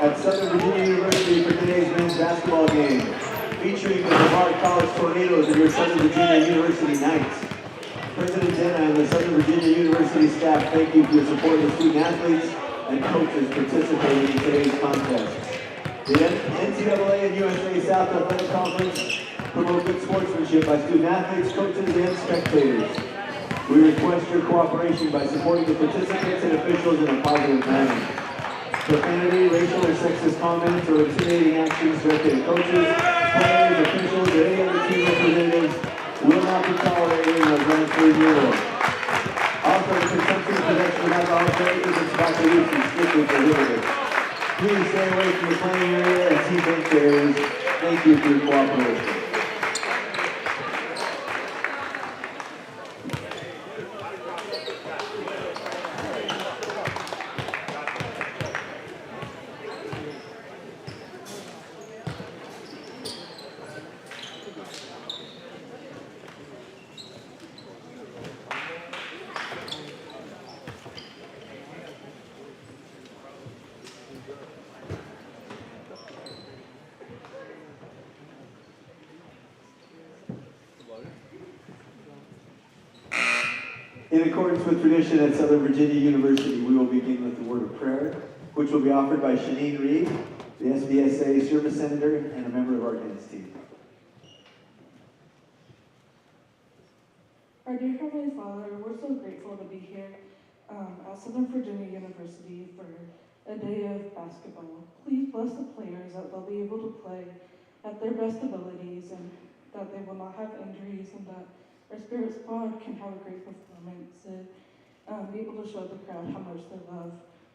At Southern Virginia University for today's men's basketball game, featuring the Brevard College Tornadoes and your Southern Virginia University Knights. President Jenna and the Southern Virginia University staff thank you for your support of student athletes and coaches participating in today's contest. The NCAA and USA South Athletic Conference promote good sportsmanship by student athletes, coaches, and spectators. We request your cooperation by supporting the participants and officials in a positive manner. Profanity, racial or sexist comments, or intimidating actions directed at coaches, players, officials, or any other team representatives will not be tolerated as runs for renewal. Also, the consumption and production of alcohol beverages and tobacco use is strictly prohibited. Please stay away from the playing area and team bench areas. Thank you for your cooperation. In accordance with tradition at Southern Virginia University, we will begin with the word of prayer, which will be offered by Shanine Reed, the SVSA Service Senator and a member of our dance team. Our dear Heavenly Father, we're so grateful to be here at Southern Virginia University for a day of basketball. Please bless the players that they'll be able to play at their best abilities and that they will not have injuries and that our spirit squad can have a great performance and be able to show the crowd how much they love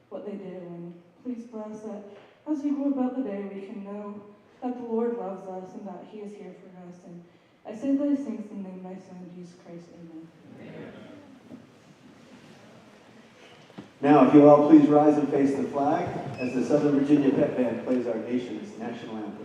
what they do. And please bless that as we go about the day, we can know that the Lord loves us and that He is here for us. And I say these things in the name of my Son, Jesus Christ. Amen. Now, if you all please rise and face the flag as the Southern Virginia Pep Band plays our nation's national anthem.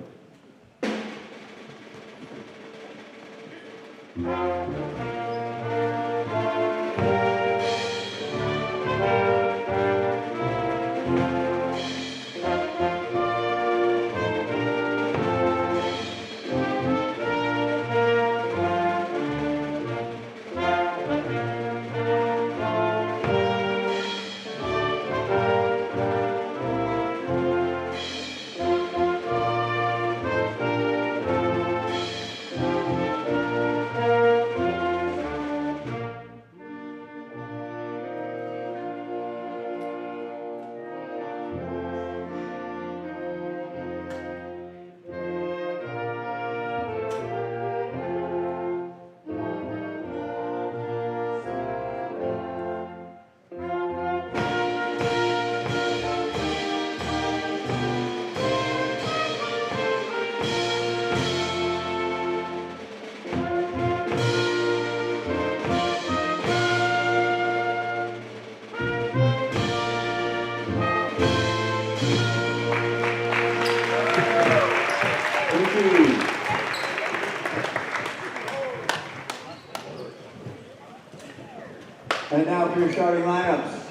And now for your starting lineups.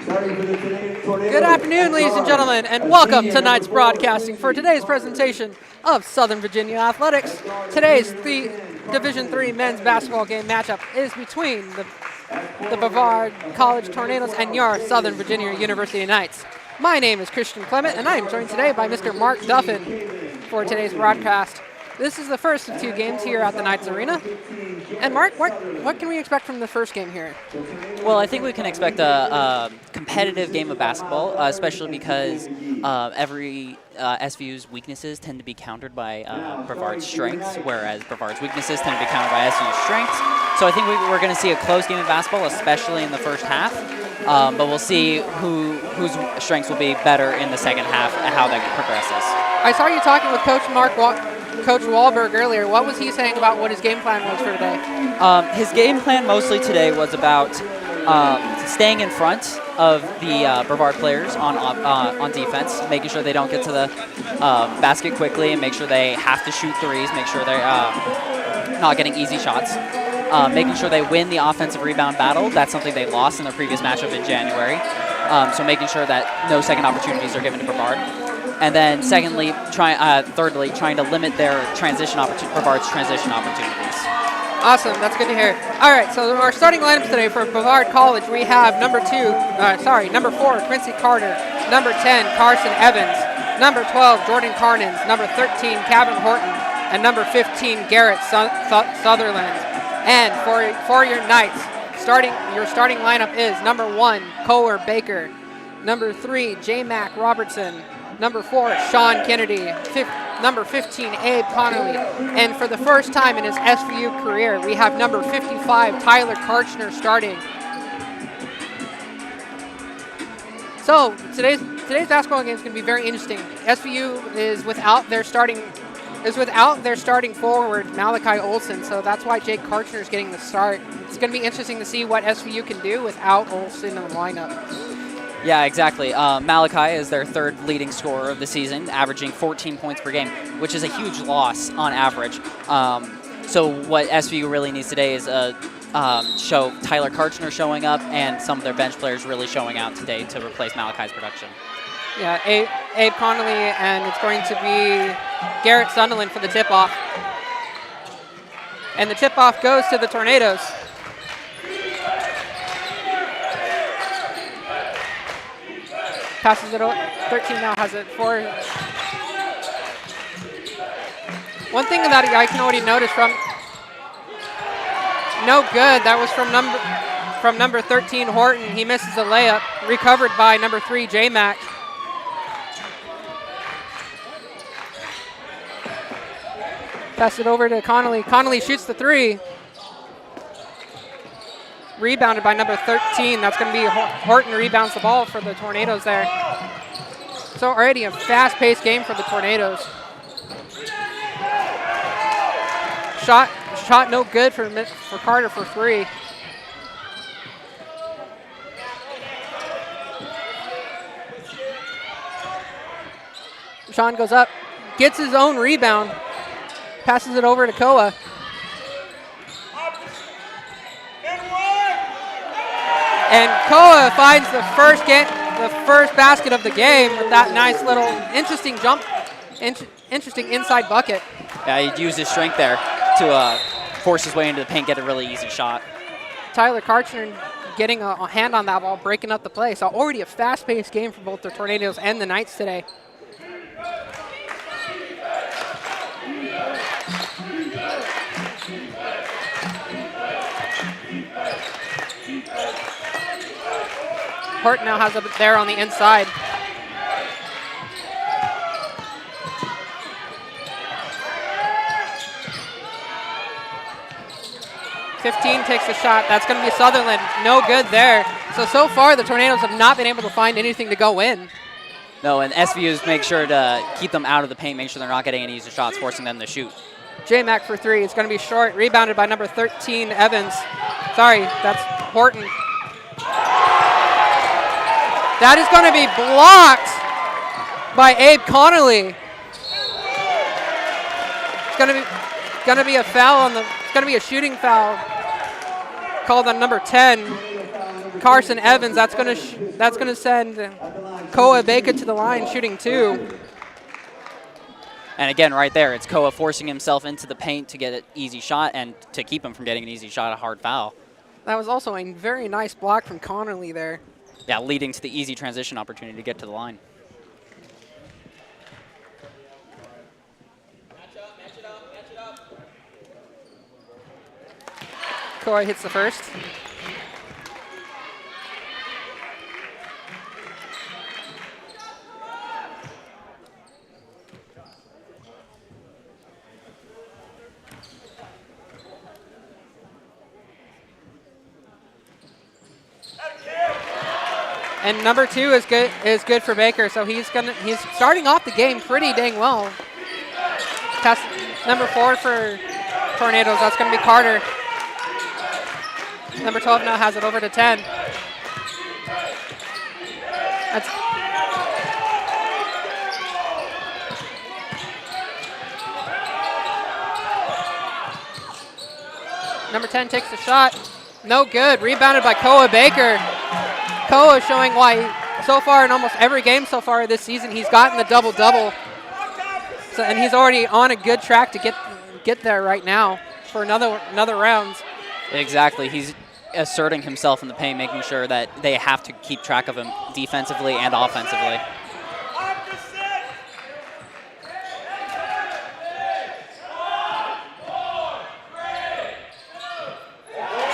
Starting for the Tornadoes. Good afternoon, ladies and gentlemen, and welcome to tonight's broadcasting for today's presentation of Southern Virginia Athletics. Today's Division III men's basketball game matchup is between the Brevard College Tornadoes and your Southern Virginia University Knights. My name is Christian Clement, and I am joined today by Mr. Mark Duffin for today's broadcast. This is the first of two games here at the Knights Arena. And Mark, what can we expect from the first game here? Well, I think we can expect a competitive game of basketball, especially because every SVU's weaknesses tend to be countered by Brevard's strengths, whereas Brevard's weaknesses tend to be countered by SVU's strengths. So I think we're going to see a close game of basketball, especially in the first half. But we'll see whose strengths will be better in the second half and how that progresses. I saw you talking with Coach Wahlberg earlier. What was he saying about what his game plan was for today? His game plan mostly today was about staying in front of the Brevard players on defense, making sure they don't get to the basket quickly and make sure they have to shoot threes, make sure they're not getting easy shots, making sure they win the offensive rebound battle. That's something they lost in their previous matchup in January. So making sure that no second opportunities are given to Brevard. And then thirdly, trying to limit their Brevard's transition opportunities. Awesome, that's good to hear. All right, so our starting lineups today for Brevard College, we have number 4, Quincy Carter, number 10, Carson Evans, number 12, Jordan Carnins, number 13, Kevin Horton, and number 15, Garrett Sutherland. And for your Knights, your starting lineup is number 1, Kohler Baker, number 3, J. Mac Robertson, number 4, Sean Kennedy, number 15, Abe Connolly, and for the first time in his SVU career, we have number 55, Tyler Karchner starting. So today's basketball game is going to be very interesting. SVU is without their starting forward, Malachi Olson, so that's why Jake Karchner is getting the start. It's going to be interesting to see what SVU can do without Olson in the lineup. Yeah, exactly. Malachi is their third leading scorer of the season, averaging 14 points per game, which is a huge loss on average. So what SVU really needs today is show Tyler Karchner showing up and some of their bench players really showing out today to replace Malachi's production. Yeah, Abe Connolly, and it's going to be Garrett Sunderland for the tip-off. And the tip-off goes to the Tornadoes. Passes it over. 13 now has it for. One thing that I can already notice from no good. That was from number 13, Horton. He misses a layup. Recovered by number 3, J-Mac. Pass it over to Connolly. Connolly shoots the 3. Rebounded by number 13. That's going to be Horton rebounds the ball for the Tornadoes there. So already a fast-paced game for the Tornadoes. Shot no good for Carter for 3. Sean goes up, gets his own rebound, passes it over to Koa. And Koa finds the first basket of the game with that nice little interesting inside bucket. Yeah, he used his strength there to force his way into the paint, get a really easy shot. Tyler Karchner getting a hand on that ball, breaking up the play. So already a fast-paced game for both the Tornadoes and the Knights today. Horton now has it there on the inside. .15 takes the shot. That's going to be Sutherland. No good there. So far, the Tornadoes have not been able to find anything to go in. No, and SVU's make sure to keep them out of the paint, make sure they're not getting any easy shots, forcing them to shoot. J-Mac for 3. It's going to be short. Rebounded by number 13, Evans. Sorry, that's Horton. That is going to be blocked by Abe Connolly. It's going to be a foul on the. It's going to be a shooting foul called on number 10, Carson Evans. That's going to send Koa Baker to the line, shooting 2. And again, right there, it's Koa forcing himself into the paint to get an easy shot and to keep him from getting an easy shot, a hard foul. That was also a very nice block from Connolly there. Yeah, leading to the easy transition opportunity to get to the line. Koa hits the first. And number 2 is good for Baker, so he's starting off the game pretty dang well. Test number 4 for Tornadoes. That's going to be Carter. Number 12 now has it over to 10. That's number 10 takes the shot. No good. Rebounded by Koa Baker. Koa showing why so far in almost every game so far this season he's gotten the double-double. So, and he's already on a good track to get there right now for another round. Exactly. He's asserting himself in the paint, making sure that they have to keep track of him defensively and offensively.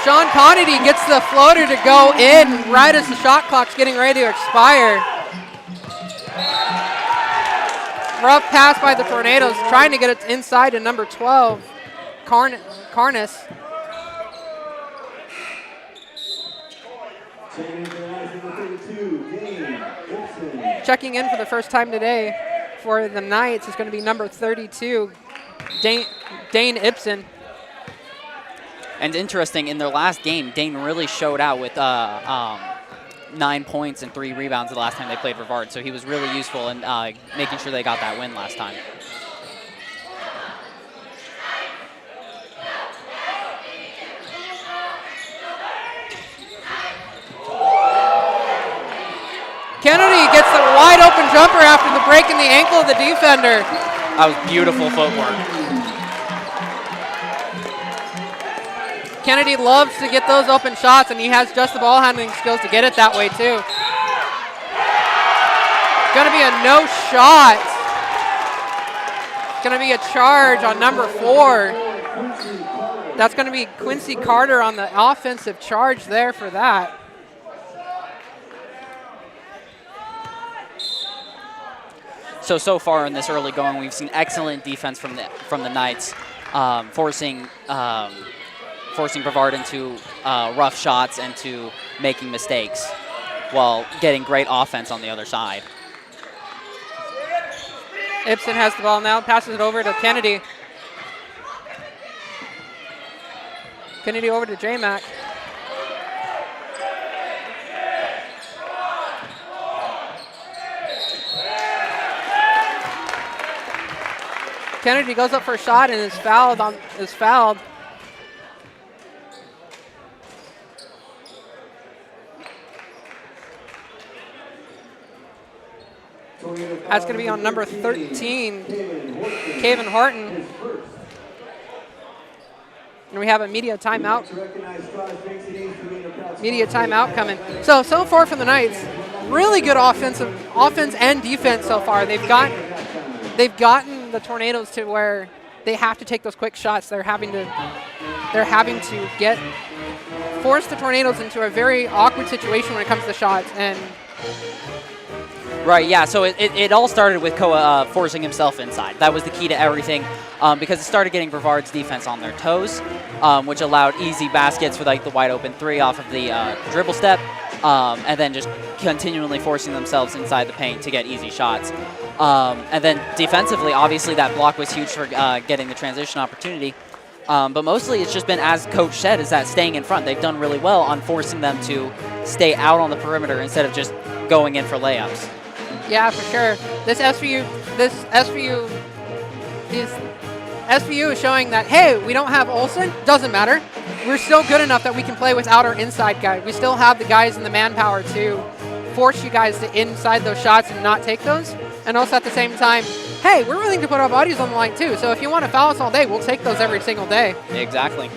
Sean Conity gets the floater to go in right as the shot clock's getting ready to expire. Rough pass by the Tornadoes, trying to get it inside to number 12, Carnes. Checking in for the first time today for the Knights is going to be number 32, Dane Ibsen. And interesting, in their last game, Dane really showed out with 9 points and 3 rebounds the last time they played Brevard. So he was really useful in making sure they got that win last time. Kennedy gets the wide open jumper after the break in the ankle of the defender. That was beautiful footwork. Kennedy loves to get those open shots, and he has just the ball handling skills to get it that way too. Going to be a no shot. Going to be a charge on number 4. That's going to be Quincy Carter on the offensive charge there for that. So far in this early going, we've seen excellent defense from the Knights, forcing Brevard into rough shots and to making mistakes, while getting great offense on the other side. Ibsen has the ball now, passes it over to Kennedy. Kennedy over to J-Mac. Kennedy goes up for a shot and is fouled. That's going to be on number 13, Caven Horton. And we have a media timeout. Media timeout coming. So far from the Knights, really good offense and defense so far. They've gotten the Tornadoes to where they have to take those quick shots. They're having to force the Tornadoes into a very awkward situation when it comes to shots. And right, yeah, so it all started with Koa forcing himself inside. That was the key to everything, because it started getting Brevard's defense on their toes, which allowed easy baskets for like the wide open three off of the dribble step, and then just continually forcing themselves inside the paint to get easy shots. And then defensively, obviously that block was huge for getting the transition opportunity. But mostly it's just been, as Coach said, is that staying in front. They've done really well on forcing them to stay out on the perimeter instead of just going in for layups. Yeah, for sure. This SVU is showing that, hey, we don't have Olsen. Doesn't matter. We're still good enough that we can play without our inside guy. We still have the guys and the manpower to force you guys to inside those shots and not take those. And also at the same time, hey, we're willing to put our bodies on the line too. So if you want to foul us all day, we'll take those every single day. Exactly.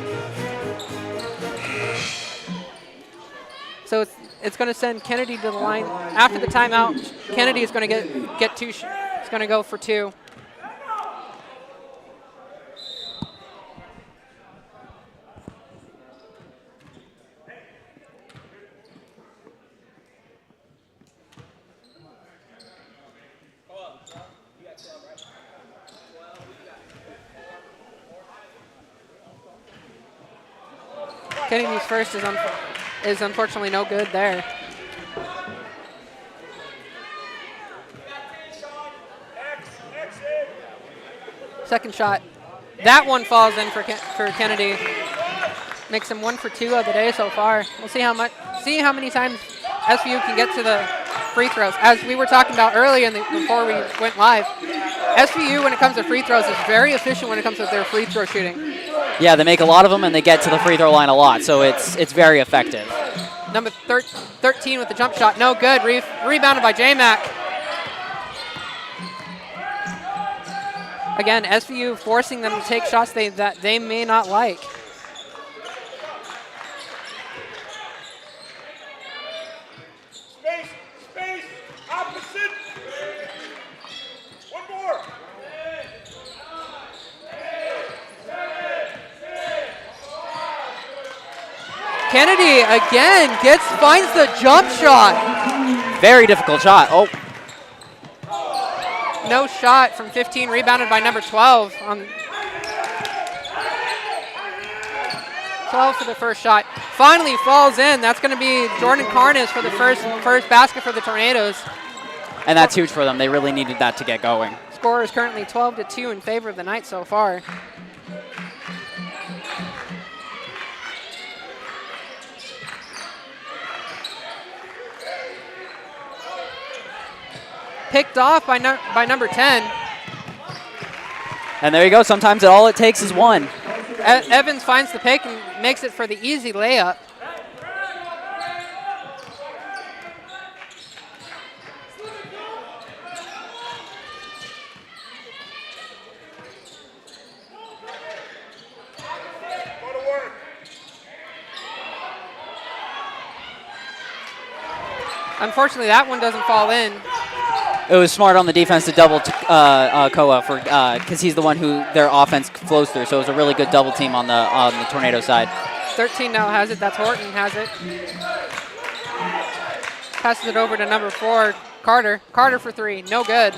So it's going to send Kennedy to the line. After the timeout, Kennedy is going to get two. It's going to go for two. Kennedy's first is unfortunately no good there. Second shot. That one falls in for Kennedy. Makes him 1 for 2 of the day so far. We'll see how many times SVU can get to the free throws. As we were talking about earlier before we went live, SVU, when it comes to free throws, is very efficient when it comes to their free throw shooting. Yeah, they make a lot of them, and they get to the free throw line a lot, so it's very effective. Number 13 with the jump shot. No good. Rebounded by J-Mac. Again, SVU forcing them to take shots that they may not like. Space, opposite. One more. Kennedy again finds the jump shot. Very difficult shot. Oh. No shot from 15, rebounded by number 12. 12 for the first shot. Finally falls in. That's going to be Jordan Carnes for the first basket for the Tornadoes. And that's huge for them. They really needed that to get going. Score is currently 12-2 in favor of the Knights so far. Picked off by number 10. And there you go. Sometimes all it takes is one. Evans finds the pick and makes it for the easy layup. Unfortunately, that one doesn't fall in. it was smart on the defense to double Koa for because he's the one who their offense flows through. So it was a really good double team on the Tornado side. 13 now has it. That's Horton has it. Passes it over to number 4, Carter. Carter for 3. No good.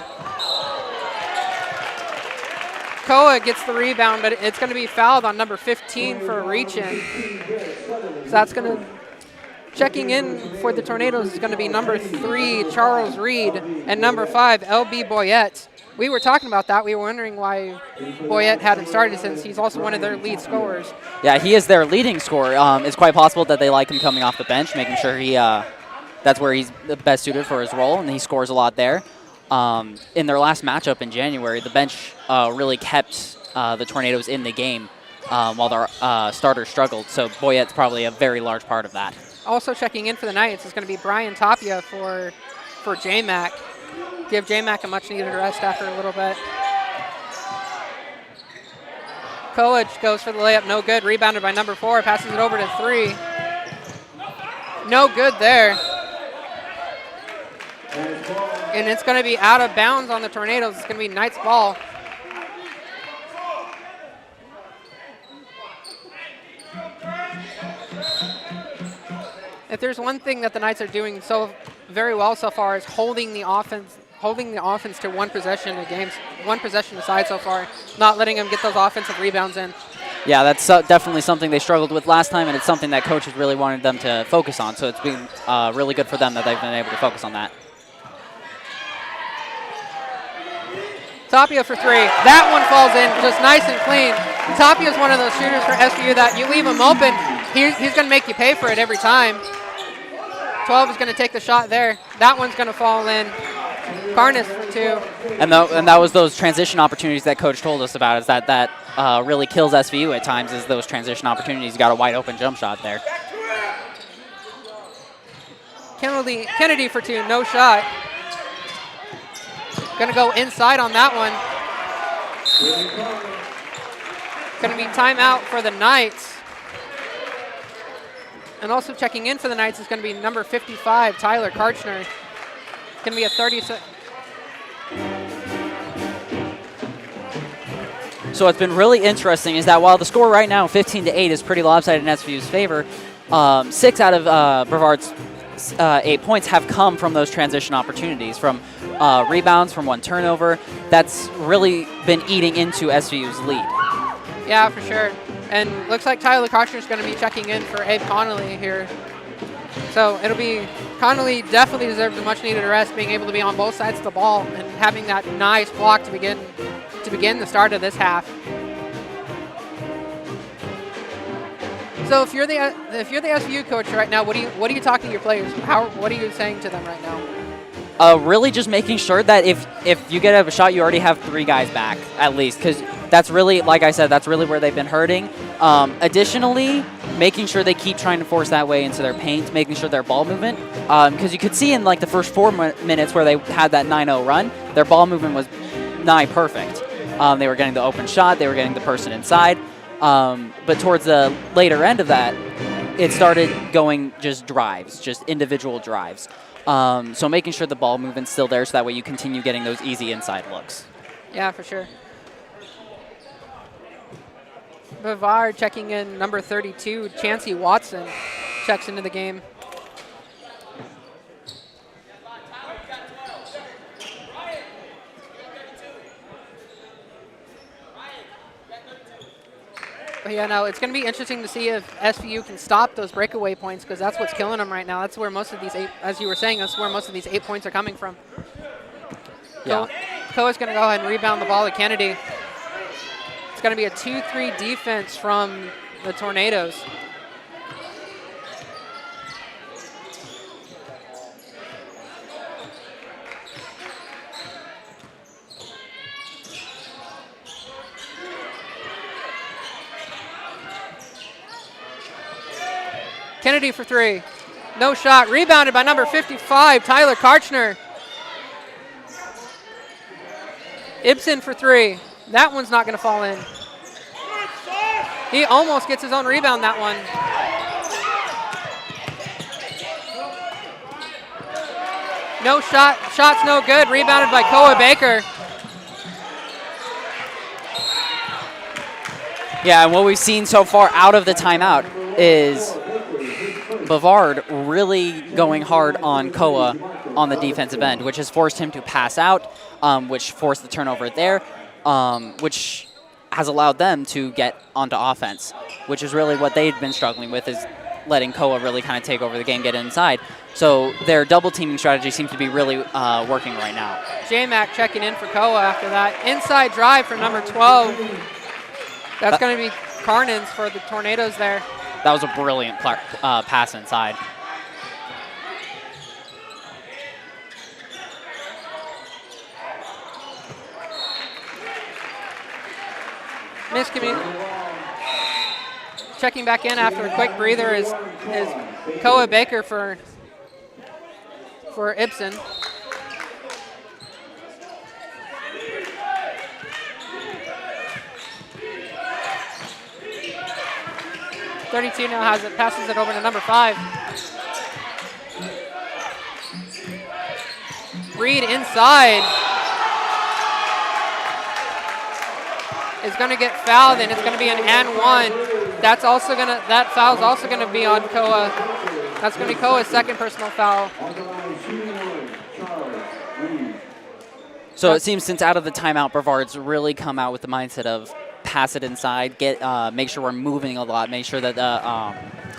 Koa gets the rebound, but it's going to be fouled on number 15 for a reach-in. So that's going to... Checking in for the Tornadoes is going to be number 3, Charles Reed, and number 5, LB Boyette. We were talking about that. We were wondering why Boyette hadn't started since he's also one of their lead scorers. Yeah, he is their leading scorer. It's quite possible that they like him coming off the bench, making sure he that's where he's the best suited for his role, and he scores a lot there. In their last matchup in January, the bench really kept the Tornadoes in the game while their starters struggled. So Boyette's probably a very large part of that. Also checking in for the Knights is going to be Brian Tapia for J-Mac. Give J-Mac a much-needed rest after a little bit. Koa goes for the layup, no good. Rebounded by number 4, passes it over to 3. No good there. And it's going to be out of bounds on the Tornadoes. It's going to be Knights ball. If there's one thing that the Knights are doing so very well so far is holding the offense to one possession aside so far, not letting them get those offensive rebounds in. Yeah, that's definitely something they struggled with last time, and it's something that coaches really wanted them to focus on. So it's been really good for them that they've been able to focus on that. Tapia for 3. That one falls in just nice and clean. Tapia is one of those shooters for SVU that you leave him open, he's going to make you pay for it every time. 12 is going to take the shot there. That one's going to fall in. Carnes for 2. And that was those transition opportunities that Coach told us about, is that really kills SVU at times, is those transition opportunities. You got a wide open jump shot there. Kennedy for 2, no shot. Going to go inside on that one. Going to be timeout for the Knights. And also checking in for the Knights is going to be number 55, Tyler Karchner. It's going to be a 30. So what's been really interesting is that while the score right now, 15-8, is pretty lopsided in SVU's favor, 6 out of Brevard's 8 points have come from those transition opportunities, from rebounds, from one turnover. That's really been eating into SVU's lead. Yeah, for sure. And looks like Tyler Karchner is going to be checking in for Abe Connolly here. So it'll be, Connolly definitely deserves a much-needed rest, being able to be on both sides of the ball and having that nice block to begin the start of this half. So if you're the SVU coach right now, what are you talking to your players? What are you saying to them right now? Really just making sure that if you get a shot, you already have 3 guys back at least, because that's really, like I said, that's really where they've been hurting. Additionally, making sure they keep trying to force that way into their paint, making sure their ball movement, because you could see in like the first 4 minutes where they had that 9-0 run, their ball movement was nigh perfect. They were getting the open shot, they were getting the person inside, but towards the later end of that, it started going just drives, just individual drives. So making sure the ball movement's still there so that way you continue getting those easy inside looks. Yeah, for sure. Brevard checking in number 32, Chancey Watson checks into the game. But yeah, no, it's going to be interesting to see if SVU can stop those breakaway points, because that's what's killing them right now. That's where most of these 8, as you were saying, that's where most of these 8 points are coming from. Yeah. Koa's going to go ahead and rebound the ball to Kennedy. It's going to be a 2-3 defense from the Tornadoes. Kennedy for 3. No shot. Rebounded by number 55, Tyler Karchner. Ibsen for 3. That one's not going to fall in. He almost gets his own rebound, that one. No shot. Shot's no good. Rebounded by Koa Baker. Yeah, and what we've seen so far out of the timeout is Brevard really going hard on Koa on the defensive end, which has forced him to pass out, which forced the turnover there, which has allowed them to get onto offense, which is really what they've been struggling with, is letting Koa really kind of take over the game, get inside. So their double teaming strategy seems to be really working right now. J-Mac checking in for Koa after that. Inside drive for number 12. That's going to be Carnins for the Tornadoes there. That was a brilliant pass inside. Checking back in after a quick breather is Koa Baker for Ibsen. .32 now has it, passes it over to number 5. Reed inside is going to get fouled, and it's going to be an and one. That foul's also going to be on Koa. That's going to be Koa's second personal foul. So it seems since out of the timeout, Brevard's really come out with the mindset of pass it inside, make sure we're moving a lot, make sure that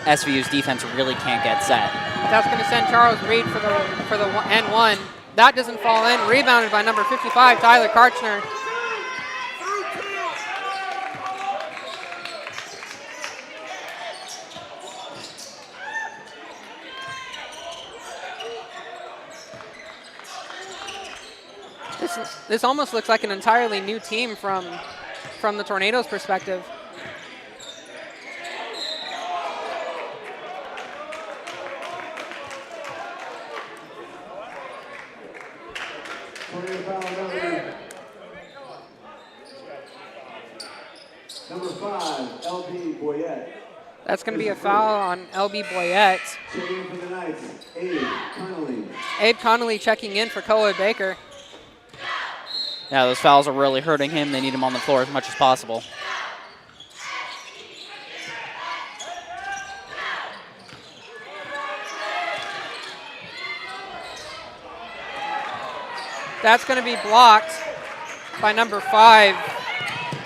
SVU's defense really can't get set. That's going to send Charles Reed for the and one. That doesn't fall in. Rebounded by number 55, Tyler Karchner. This almost looks like an entirely new team from the Tornadoes' perspective. Number 5, LB Boyette. That's going to be a foul on LB Boyette. Checking for the Knights, Abe Connolly. Abe Connolly checking in for Koa Baker. Yeah, those fouls are really hurting him. They need him on the floor as much as possible. That's going to be blocked by number 5,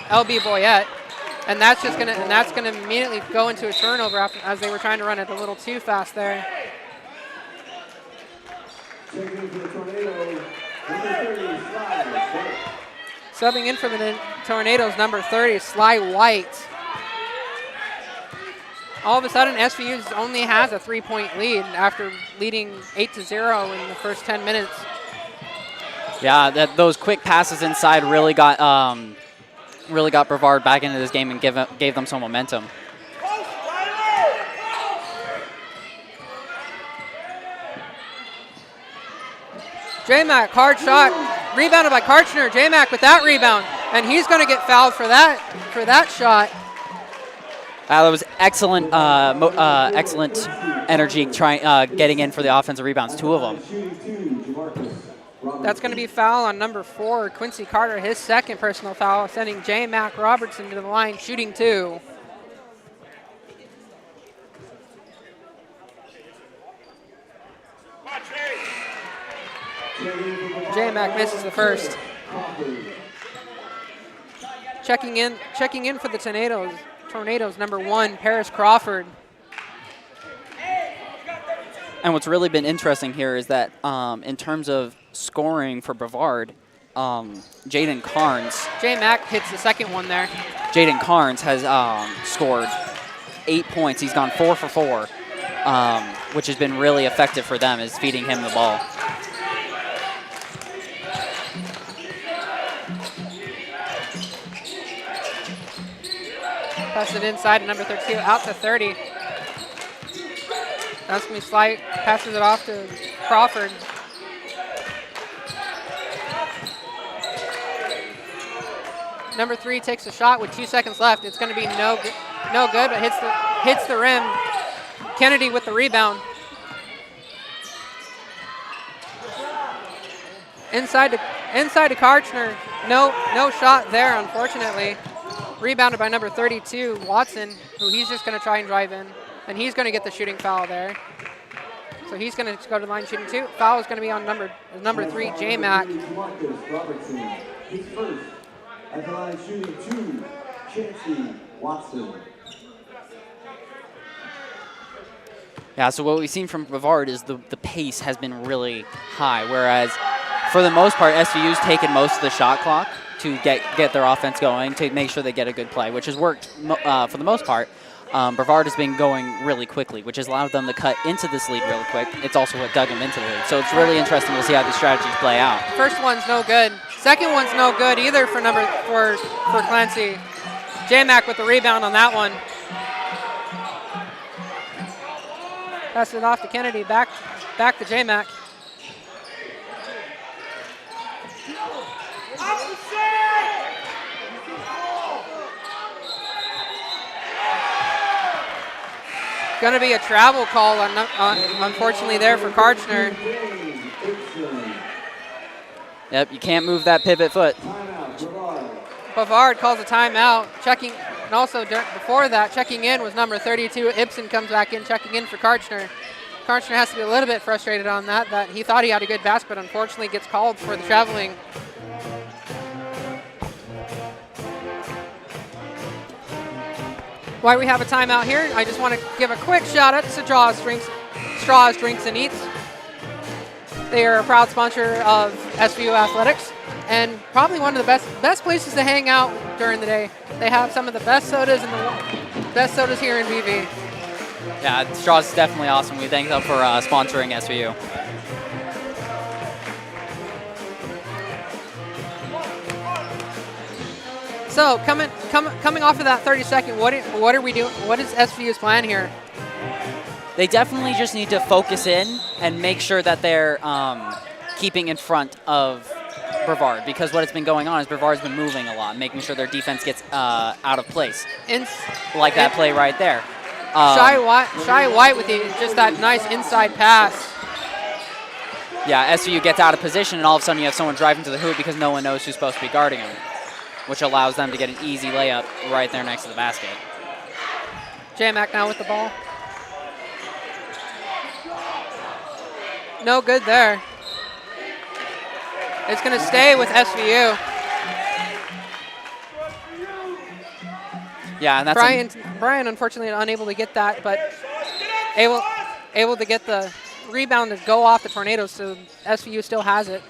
LB Boyette, and that's going to immediately go into a turnover as they were trying to run it a little too fast there. Checking in for the Tornadoes, number 30, Sly. Subbing in for the Tornadoes, number 30, Sly White. All of a sudden, SVU only has a 3-point lead after leading 8-0 in the first 10 minutes. Yeah, those quick passes inside really got Brevard back into this game and gave them some momentum. J-Mac, hard shot, rebounded by Karchner. J-Mac with that rebound, and he's going to get fouled for that shot. That was excellent, excellent energy getting in for the offensive rebounds, 2 of them. That's going to be foul on number 4, Quincy Carter, his second personal foul, sending J-Mac Robertson to the line, shooting 2. J-Mac misses the first. Checking in for the Tornadoes, number 1, Paris Crawford. And what's really been interesting here is that in terms of scoring for Brevard, Jaden Carnes. J-Mac hits the second one there. Jaden Carnes has scored 8 points. He's gone 4 for 4, which has been really effective for them, is feeding him the ball. Pass it inside to number 32, out to 30. That's going to be Slight, passes it off to Crawford. Number 3 takes a shot with 2 seconds left. It's going to be no good, but hits the rim. Kennedy with the rebound. Inside to Karchner. No shot there, unfortunately. Rebounded by number 32, Watson, who he's just going to try and drive in. And he's going to get the shooting foul there. So he's going to go to the line shooting 2. Foul is going to be on number 3, J-Mac. Marcus Robertson. He's first. At the line shooting 2, Chancey Watson. Yeah, so what we've seen from Brevard is the pace has been really high, whereas for the most part, SVU's taken most of the shot clock to get their offense going, to make sure they get a good play, which has worked for the most part. Brevard has been going really quickly, which has allowed them to cut into this lead really quick. It's also what dug them into the lead. So it's really interesting to see how these strategies play out. First one's no good. Second one's no good either for Clancy. J-Mac with the rebound on that one. Pass it off to Kennedy, back to J-Mac. Going to be a travel call, unfortunately, there for Karchner. Yep, you can't move that pivot foot. Brevard calls a timeout. Checking, and also before that, checking in was number 32. Ibsen comes back in, checking in for Karchner. Karchner has to be a little bit frustrated on that he thought he had a good basket, but unfortunately gets called for the traveling. While we have a timeout here, I just want to give a quick shout out to Straws, Drinks, and Eats. They are a proud sponsor of SVU Athletics and probably one of the best places to hang out during the day. They have some of the best sodas here in BV. Yeah, Straws is definitely awesome. We thank them for sponsoring SVU. So coming off of that 30-second, what are we doing? What is SVU's plan here? They definitely just need to focus in and make sure that they're keeping in front of Brevard, because what has been going on is Brevard's been moving a lot, making sure their defense gets out of place. Like that play right there. Shy White with just that nice inside pass. Yeah, SVU gets out of position, and all of a sudden you have someone driving to the hoop because no one knows who's supposed to be guarding him, which allows them to get an easy layup right there next to the basket. J-Mac now with the ball. No good there. It's going to stay with SVU. Yeah, and that's Brian unfortunately unable to get that, but able to get the rebound to go off the Tornadoes, so SVU still has it.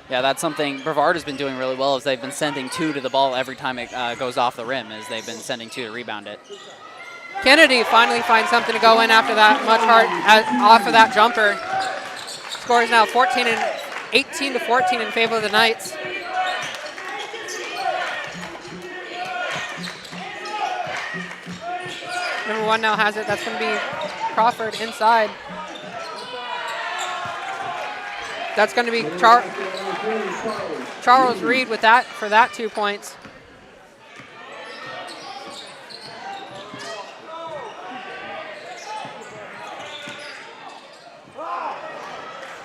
Yeah, that's something Brevard has been doing really well, is they've been sending 2 to the ball every time it goes off the rim, as they've been sending 2 to rebound it. Kennedy finally finds something to go in after that off of that jumper. Score is now 18-14 in favor of the Knights. Number 1 now has it. That's going to be Crawford inside. That's going to be Charles Reed with that for that 2 points.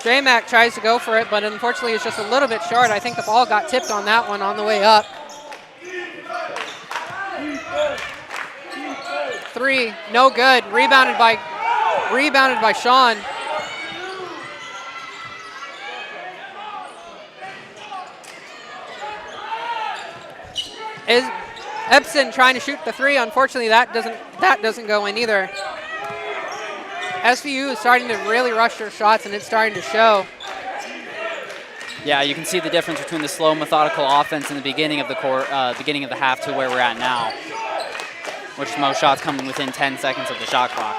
J-Mac tries to go for it, but unfortunately it's just a little bit short. I think the ball got tipped on that one on the way up. 3, no good. Rebounded by Sean. Is Epson trying to shoot the 3? Unfortunately, that doesn't go in either. SVU is starting to really rush their shots, and it's starting to show. Yeah, you can see the difference between the slow, methodical offense in the beginning of the beginning of the half to where we're at now, which is most shots coming within 10 seconds of the shot clock.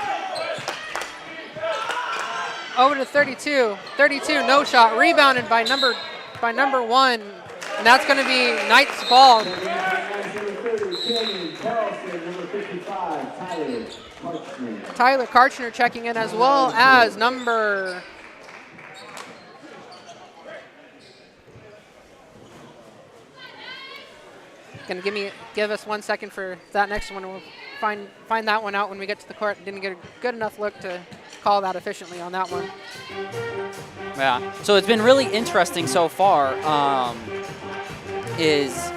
Over to 32. 32, no shot. Rebounded by number 1, and that's going to be Knight's ball. Tyler Karchner checking in, as well as number... Gonna give us 1 second for that next one. We'll find that one out when we get to the court. Didn't get a good enough look to call that efficiently on that one. Yeah. So it's been really interesting so far. Is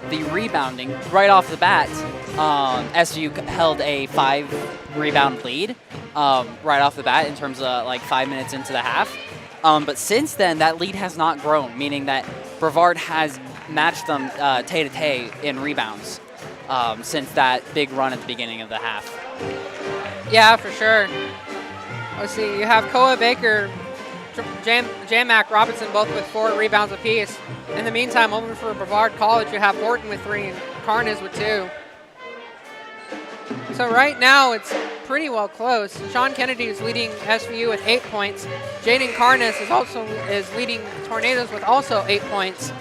the rebounding right off the bat? SVU held a 5-rebound lead right off the bat in terms of like 5 minutes into the half. But since then, that lead has not grown, meaning that Brevard has matched them tay-to-tay in rebounds since that big run at the beginning of the half. Yeah, for sure. Let's see. You have Koa Baker, J-Mac Robinson both with 4 rebounds apiece. In the meantime, over for Brevard College, you have Horton with 3 and Carnes with 2. So right now, it's pretty well close. Sean Kennedy is leading SVU with 8 points. Jaden Carnes is leading Tornadoes with also 8 points.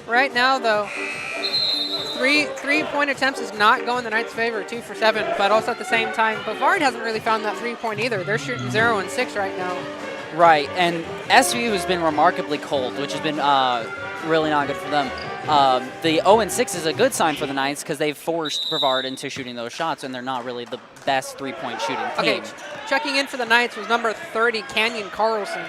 Right now, though, three-point attempts is not going the Knights' favor, 2 for 7. But also at the same time, Brevard hasn't really found that 3-point either. They're shooting 0 and 6 right now. Right, and SVU has been remarkably cold, which has been really not good for them. The 0 and 6 is a good sign for the Knights because they've forced Brevard into shooting those shots, and they're not really the best 3-point shooting team. Okay, checking in for the Knights was number 30, Canyon Carlson.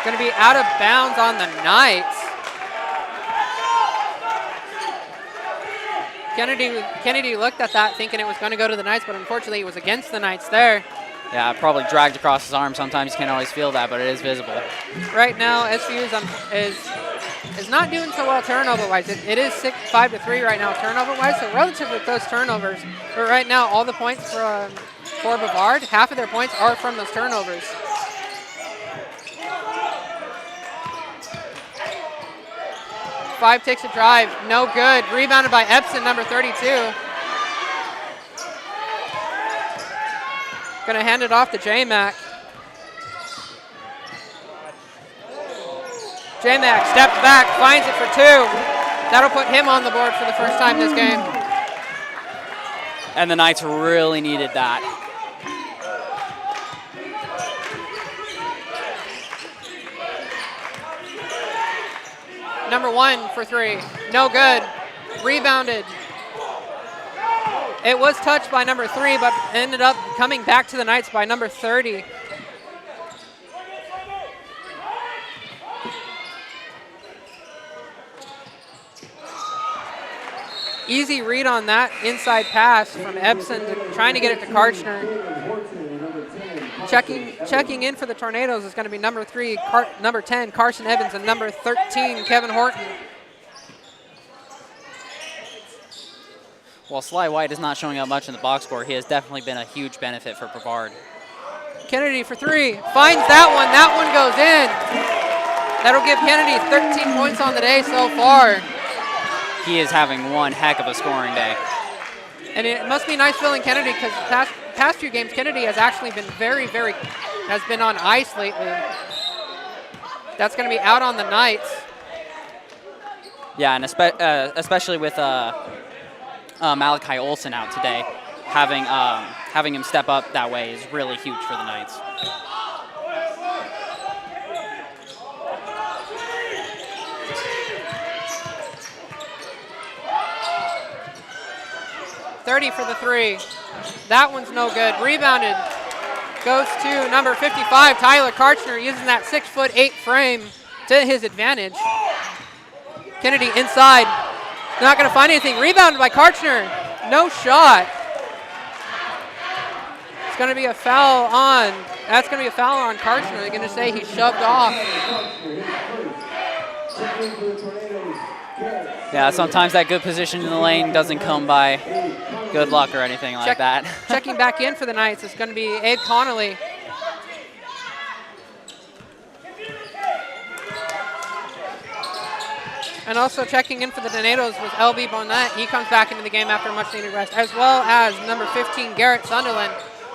Going to be out of bounds on the Knights. Kennedy looked at that thinking it was going to go to the Knights, but unfortunately it was against the Knights there. Yeah, it probably dragged across his arm. Sometimes you can't always feel that, but it is visible. Right now, SVU is not doing so well turnover-wise. It is 5-3 right now turnover-wise, so relatively close turnovers. But right now, all the points for Brevard, half of their points are from those turnovers. Five takes a drive, no good. Rebounded by Epson, number 32. Gonna hand it off to J-Mac. J-Mac steps back, finds it for 2. That'll put him on the board for the first time this game. And the Knights really needed that. Number 1 for 3, no good. Rebounded. It was touched by number 3, but ended up coming back to the Knights by number 30. Easy read on that inside pass from Epson, trying to get it to Karchner. Checking in for the Tornadoes is going to be number 3, number 10, Carson Evans, and number 13, Kevin Horton. While Sly White is not showing up much in the box score, he has definitely been a huge benefit for Brevard. Kennedy for 3, finds that one. That one goes in. That'll give Kennedy 13 points on the day so far. He is having one heck of a scoring day. And it must be nice feeling Kennedy because past 2 games, Kennedy has actually been has been on ice lately. That's going to be out on the Knights. Yeah, and especially with Malachi Olson out today, having him step up that way is really huge for the Knights. .30 for the 3. That one's no good. Rebounded. Goes to number 55, Tyler Karchner, using that 6'8" frame to his advantage. Kennedy inside. Not going to find anything. Rebounded by Karchner. No shot. It's going to be a foul on. That's going to be a foul on Karchner. They're going to say he shoved off. Yeah, sometimes that good position in the lane doesn't come by good luck or anything like that. Checking back in for the Knights is going to be Abe Connolly. And also checking in for the Tornadoes was LB Bonnet. He comes back into the game after a much-needed rest, as well as number 15, Garrett Sunderland.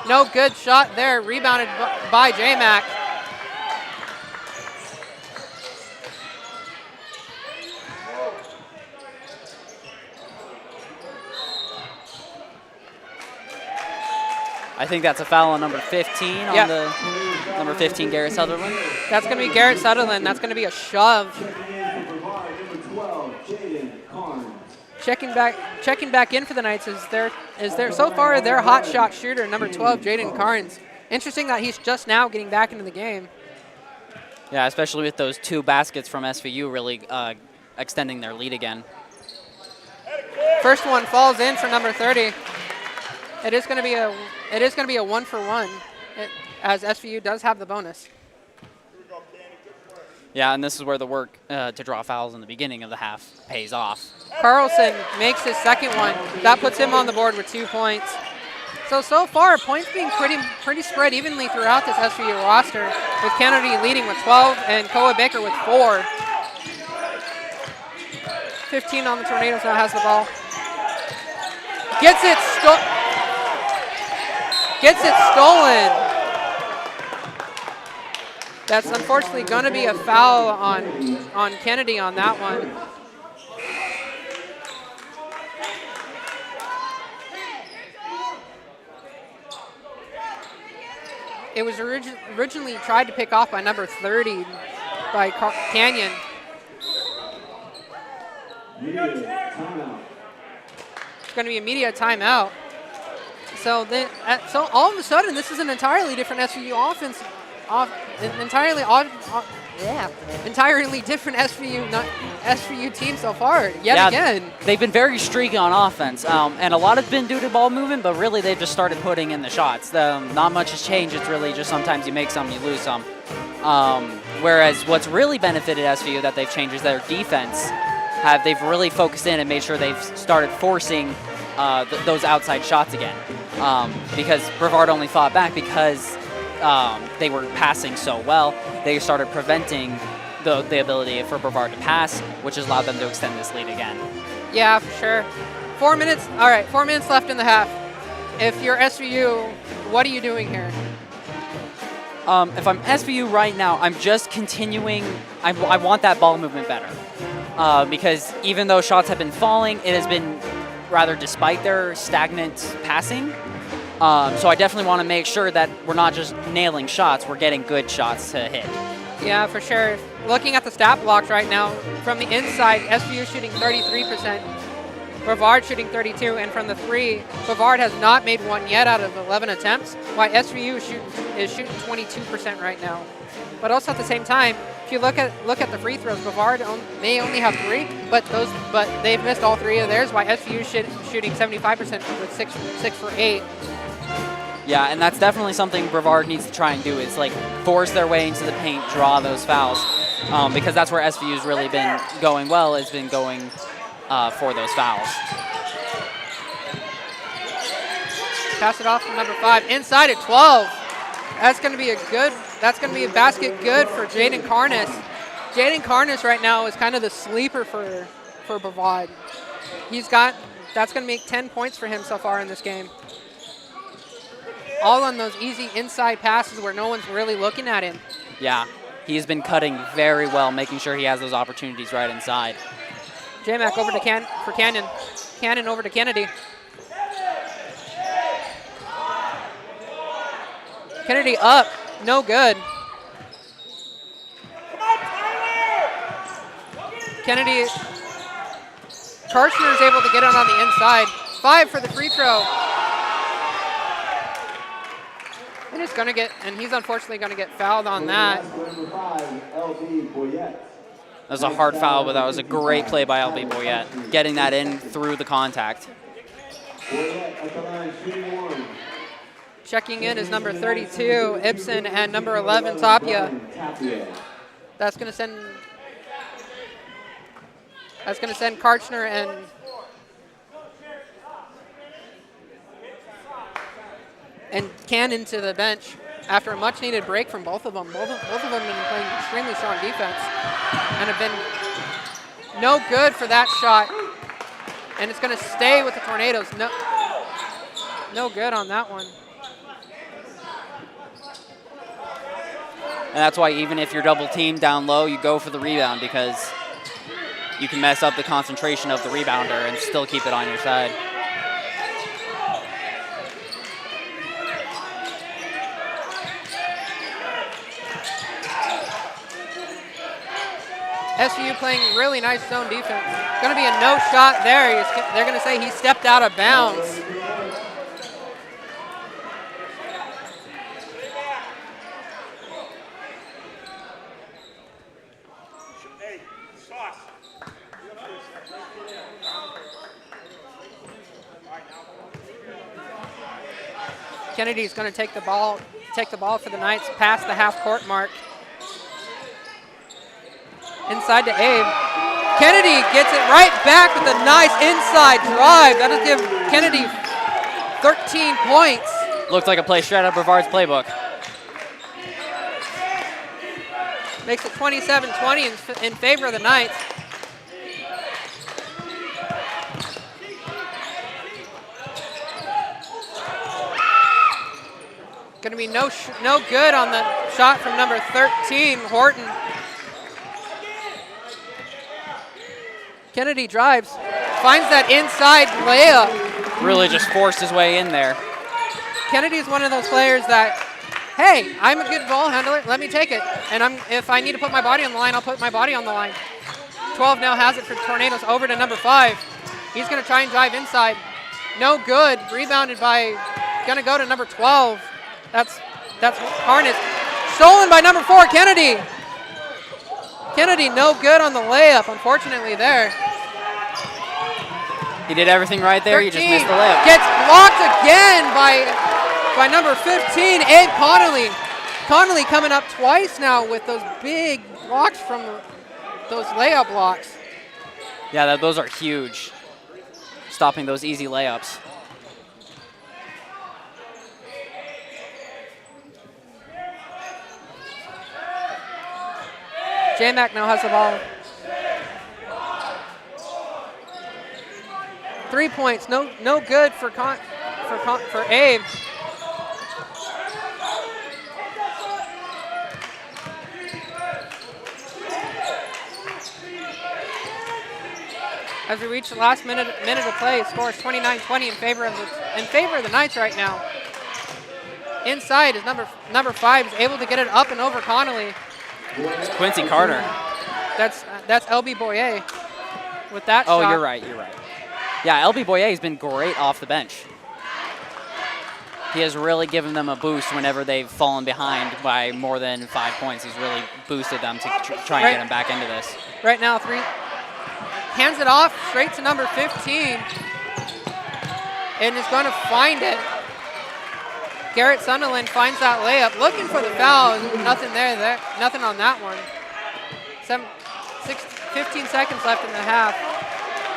No good shot there, rebounded by J-Mac. I think that's a foul on number 15 on the number 15, Garrett Sutherland. That's going to be Garrett Sutherland. That's going to be a shove. Checking back in for the Knights is their so far their hot shot shooter, number 12, Jaden Carnes. Interesting that he's just now getting back into the game. Yeah, especially with those 2 baskets from SVU really extending their lead again. First one falls in for number 30. It is going to be a 1-for-1, as SVU does have the bonus. Yeah, and this is where the work to draw fouls in the beginning of the half pays off. Carlson makes his second one. That puts him on the board with 2 points. So far, points being pretty spread evenly throughout this SVU roster, with Kennedy leading with 12 and Koa Baker with 4. 15 on the Tornadoes now has the ball. Gets it stolen. That's unfortunately going to be a foul on Kennedy on that one. It was originally tried to pick off by number 30 by Canyon. It's going to be immediate timeout. So all of a sudden, this is an entirely different SVU offense. Entirely different SVU team so far, again. They've been very streaky on offense, and a lot has been due to ball movement, but really they've just started putting in the shots. Not much has changed. It's really just sometimes you make some, you lose some. Whereas what's really benefited SVU that they've changed is their defense. They've really focused in and made sure they've started forcing those outside shots again. Because Brevard only fought back because they were passing so well. They started preventing the ability for Brevard to pass, which has allowed them to extend this lead again. Yeah, for sure. 4 minutes. All right, 4 minutes left in the half. If you're SVU, what are you doing here? If I'm SVU right now, I'm just continuing. I want that ball movement better. Because even though shots have been falling, it has been rather despite their stagnant passing. So I definitely want to make sure that we're not just nailing shots, we're getting good shots to hit. Yeah, for sure. Looking at the stat blocks right now, from the inside, SVU shooting 33%, Brevard shooting 32%, and from the 3, Brevard has not made one yet out of 11 attempts, while SVU is shooting 22% right now. But also at the same time, if you look at the free throws, Brevard may only have 3, but they've missed all 3 of theirs, while SVU shooting 75% with 6 for 8. Yeah, and that's definitely something Brevard needs to try and do is like force their way into the paint, draw those fouls, because that's where SVU's really been going well, has been going for those fouls. Pass it off to number 5, inside at 12. That's going to be a basket good for Jaden Carnes. Jaden Carnes right now is kind of the sleeper for Brevard. That's going to make 10 points for him so far in this game. All on those easy inside passes where no one's really looking at him. Yeah, he's been cutting very well, making sure he has those opportunities right inside. J-Mac over to Canyon. Canyon over to Kennedy. Kennedy up, no good. Kennedy, Karchner is able to get it on the inside. 5 for the free throw. And he's unfortunately going to get fouled on that. That was a hard foul, but that was a great play by LB Boyette, getting that in through the contact. Checking in is number 32, Ibsen, and number 11, Tapia. That's going to send Karchner and Cannon to the bench after a much-needed break from both of them. Both of them have been playing extremely strong defense and have been no good for that shot. And it's going to stay with the Tornadoes. No good on that one. And that's why even if you're double teamed down low, you go for the rebound because you can mess up the concentration of the rebounder and still keep it on your side. SVU playing really nice zone defense. Going to be a no shot there. They're going to say he stepped out of bounds. Hey, sauce. Kennedy's going to take the ball for the Knights past the half-court mark. Inside to Abe. Kennedy gets it right back with a nice inside drive. That'll give Kennedy 13 points. Looked like a play straight out of Brevard's playbook. Makes it 27-20 in favor of the Knights. Going to be no good on the shot from number 13, Horton. Kennedy drives, finds that inside layup. Really just forced his way in there. Kennedy's one of those players that, hey, I'm a good ball handler, let me take it. And if I need to put my body on the line, I'll put my body on the line. 12 now has it for Tornadoes over to number 5. He's going to try and drive inside. No good, rebounded by, going to go to number 12. That's Harness. Stolen by number 4, Kennedy. Kennedy no good on the layup, unfortunately there. He did everything right there, he just missed the layup. Gets blocked again by number 15, Abe Connolly. Connolly coming up twice now with those big blocks from those layup blocks. Yeah, those are huge. Stopping those easy layups. J-Mac now has the ball. 3 points, no good for Abe. As we reach the last minute of play, score is 29-20 in favor of the Knights right now. Inside is number 5 is able to get it up and over Connolly. It's Quincy Carter. That's LB Boyer with that Oh, shot. you're right. Yeah, LB Boyer has been great off the bench. He has really given them a boost whenever they've fallen behind by more than 5 points. He's really boosted them to try and get them back into this. Right now, 3. Hands it off straight to number 15. And is going to find it. Garrett Sunderland finds that layup, looking for the foul. Nothing there. Nothing on that one. 15 seconds left in the half.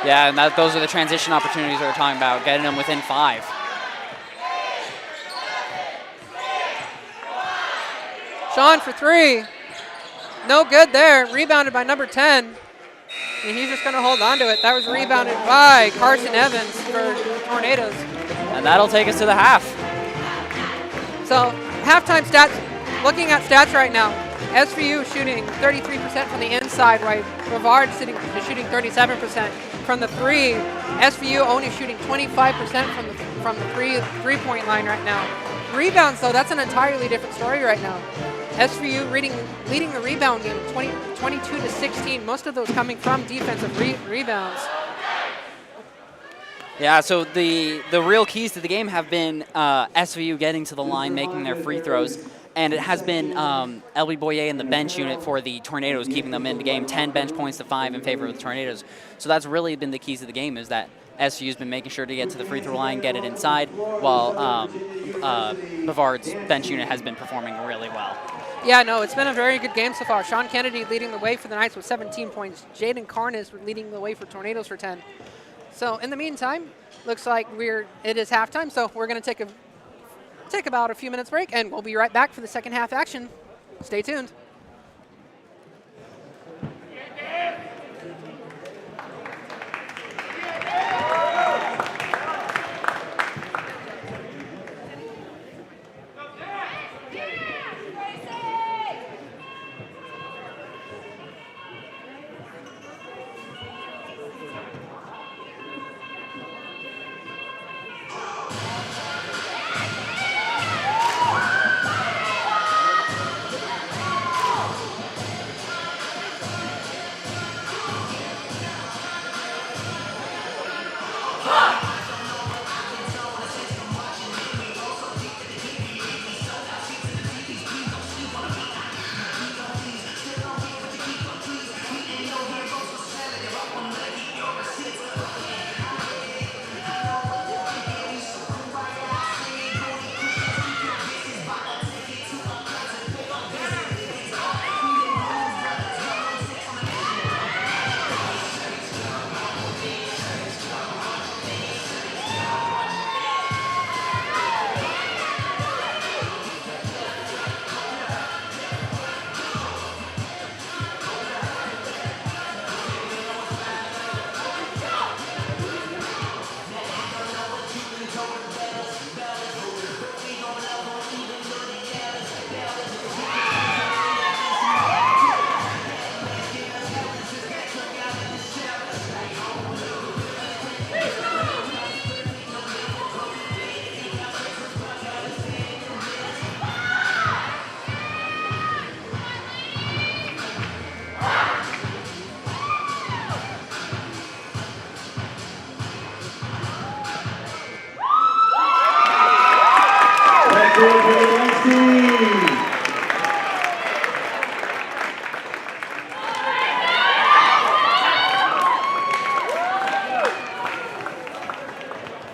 Yeah, and those are the transition opportunities that we're talking about, getting them within 5. Sean for 3. No good there. Rebounded by number 10. And he's just going to hold on to it. That was rebounded by Carson Evans for Tornadoes. And that'll take us to the half. So halftime stats, looking at stats right now, SVU shooting 33% from the inside, while Brevard is shooting 37% from the 3. SVU only shooting 25% from the three-point line right now. Rebounds, though, that's an entirely different story right now. SVU leading the rebound game, 22-16. Most of those coming from defensive rebounds. Yeah, so the real keys to the game have been SVU getting to the line, making their free throws, and it has been LB Boyer in the bench unit for the Tornadoes, keeping them in the game, 10 bench points to 5 in favor of the Tornadoes. So that's really been the keys to the game, is that SVU's been making sure to get to the free throw line, get it inside, while Brevard's bench unit has been performing really well. Yeah, no, it's been a very good game so far. Sean Kennedy leading the way for the Knights with 17 points. Jaden Carnes leading the way for Tornadoes for 10. So in the meantime, looks like it is halftime, so we're going to take about a few minutes break, and we'll be right back for the second half action. Stay tuned.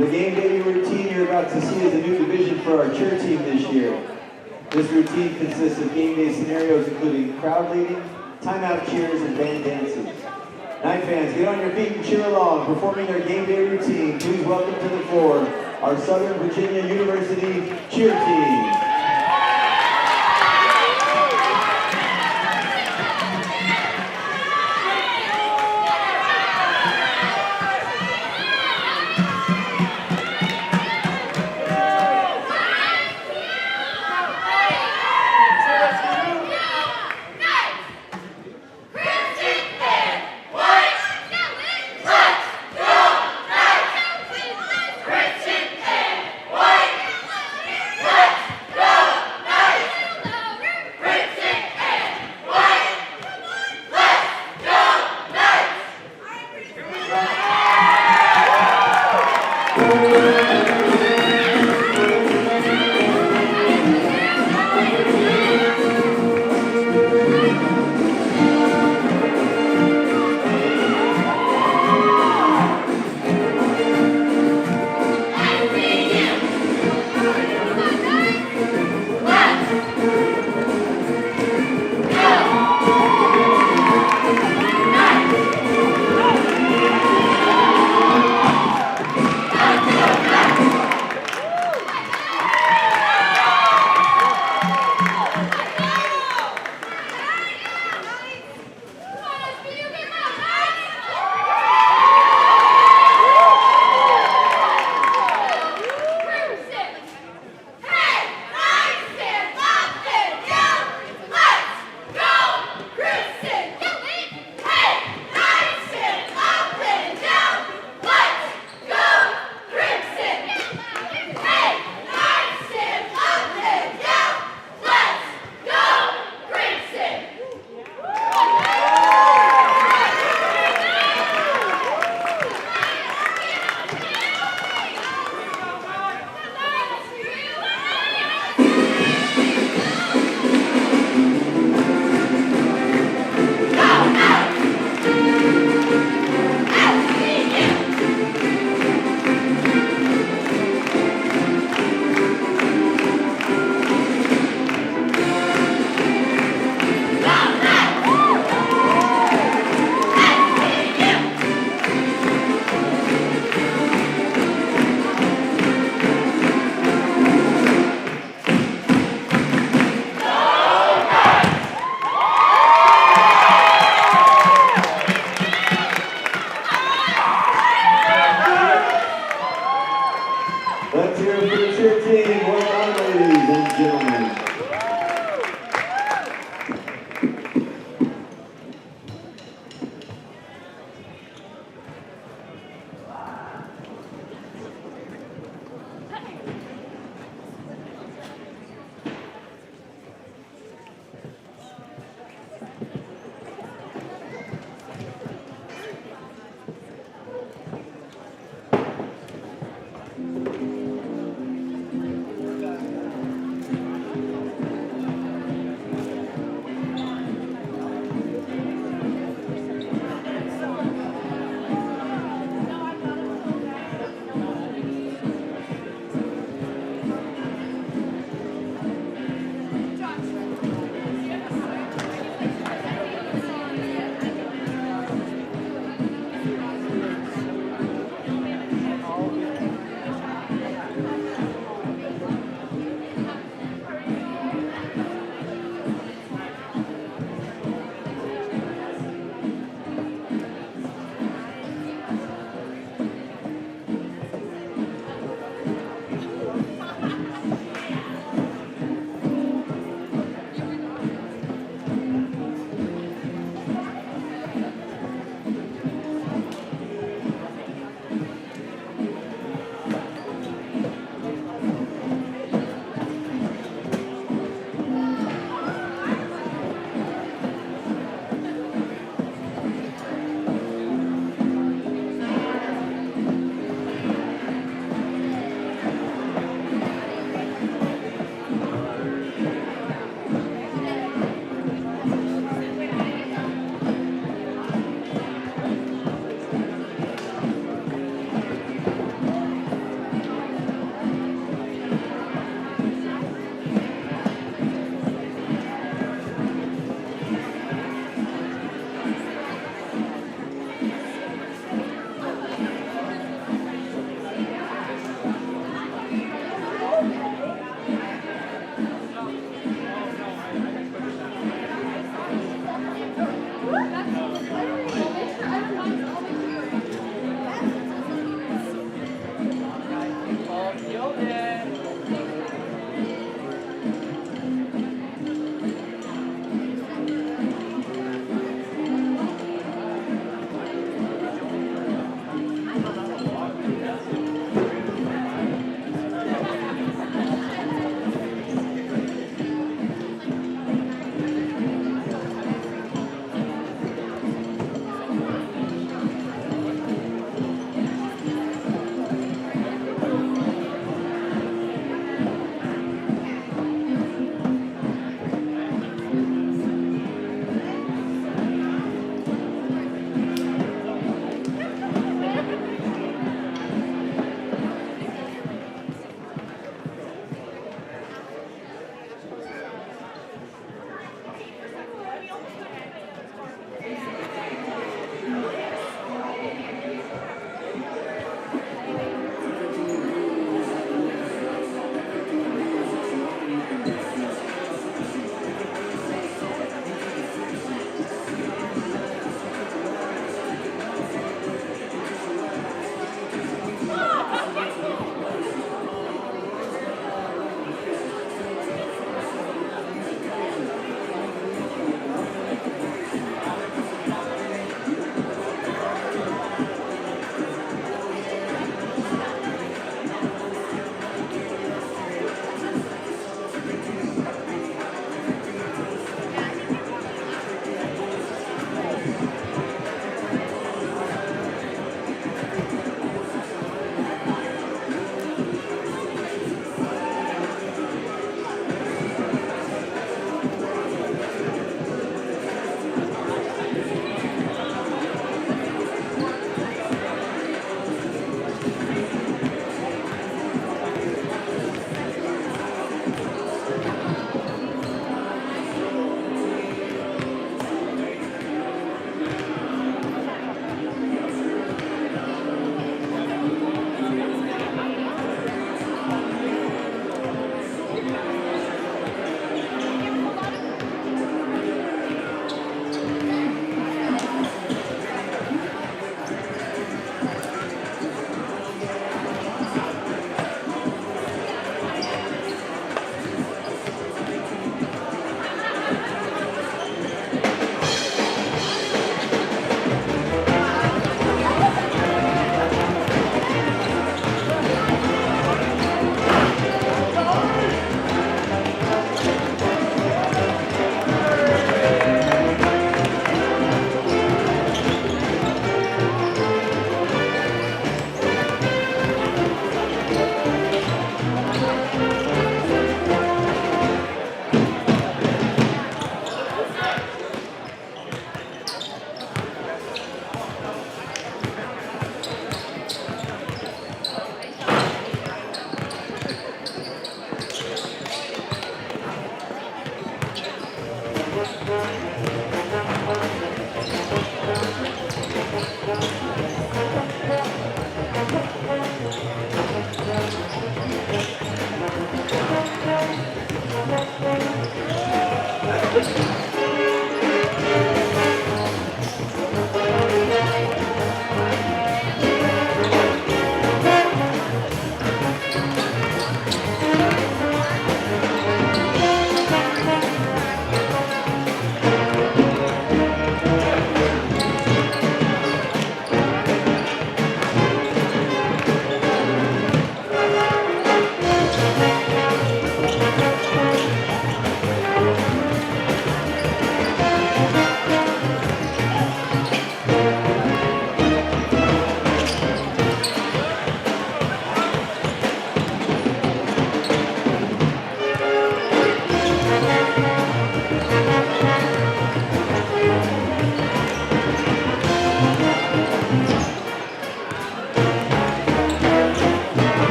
The game day routine you're about to see is a new division for our cheer team this year. This routine consists of game day scenarios including crowd leading, timeout cheers, and band dances. Night fans, get on your feet and cheer along. Performing their game day routine, please welcome to the floor our Southern Virginia University cheer team.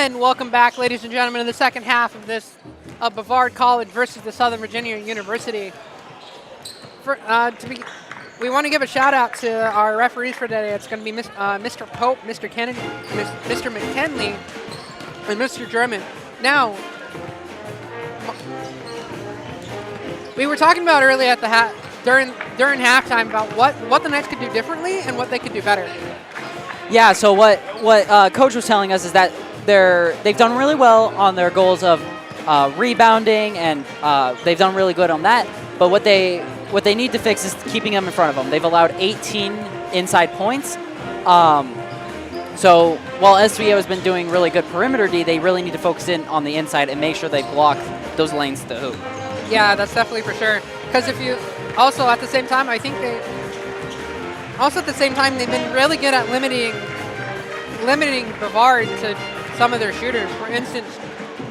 And welcome back, ladies and gentlemen, to the second half of this Brevard College versus the Southern Virginia University. We want to give a shout out to our referees for today. It's going to be Mr. Pope, Mr. Kennedy, Mr. McKinley, and Mr. German. Now, We were talking about earlier at the during halftime about what the Knights could do differently and what they could do better. Yeah, so what Coach was telling us is that they've done really well on their goals of rebounding, and they've done really good on that. But what they need to fix is keeping them in front of them. They've allowed 18 inside points. So while SVU has been doing really good perimeter D, they really need to focus in on the inside and make sure they block those lanes to the hoop. Yeah, that's definitely for sure. Because if you also at the same time, I think they've been really good at limiting Brevard to some of their shooters. For instance,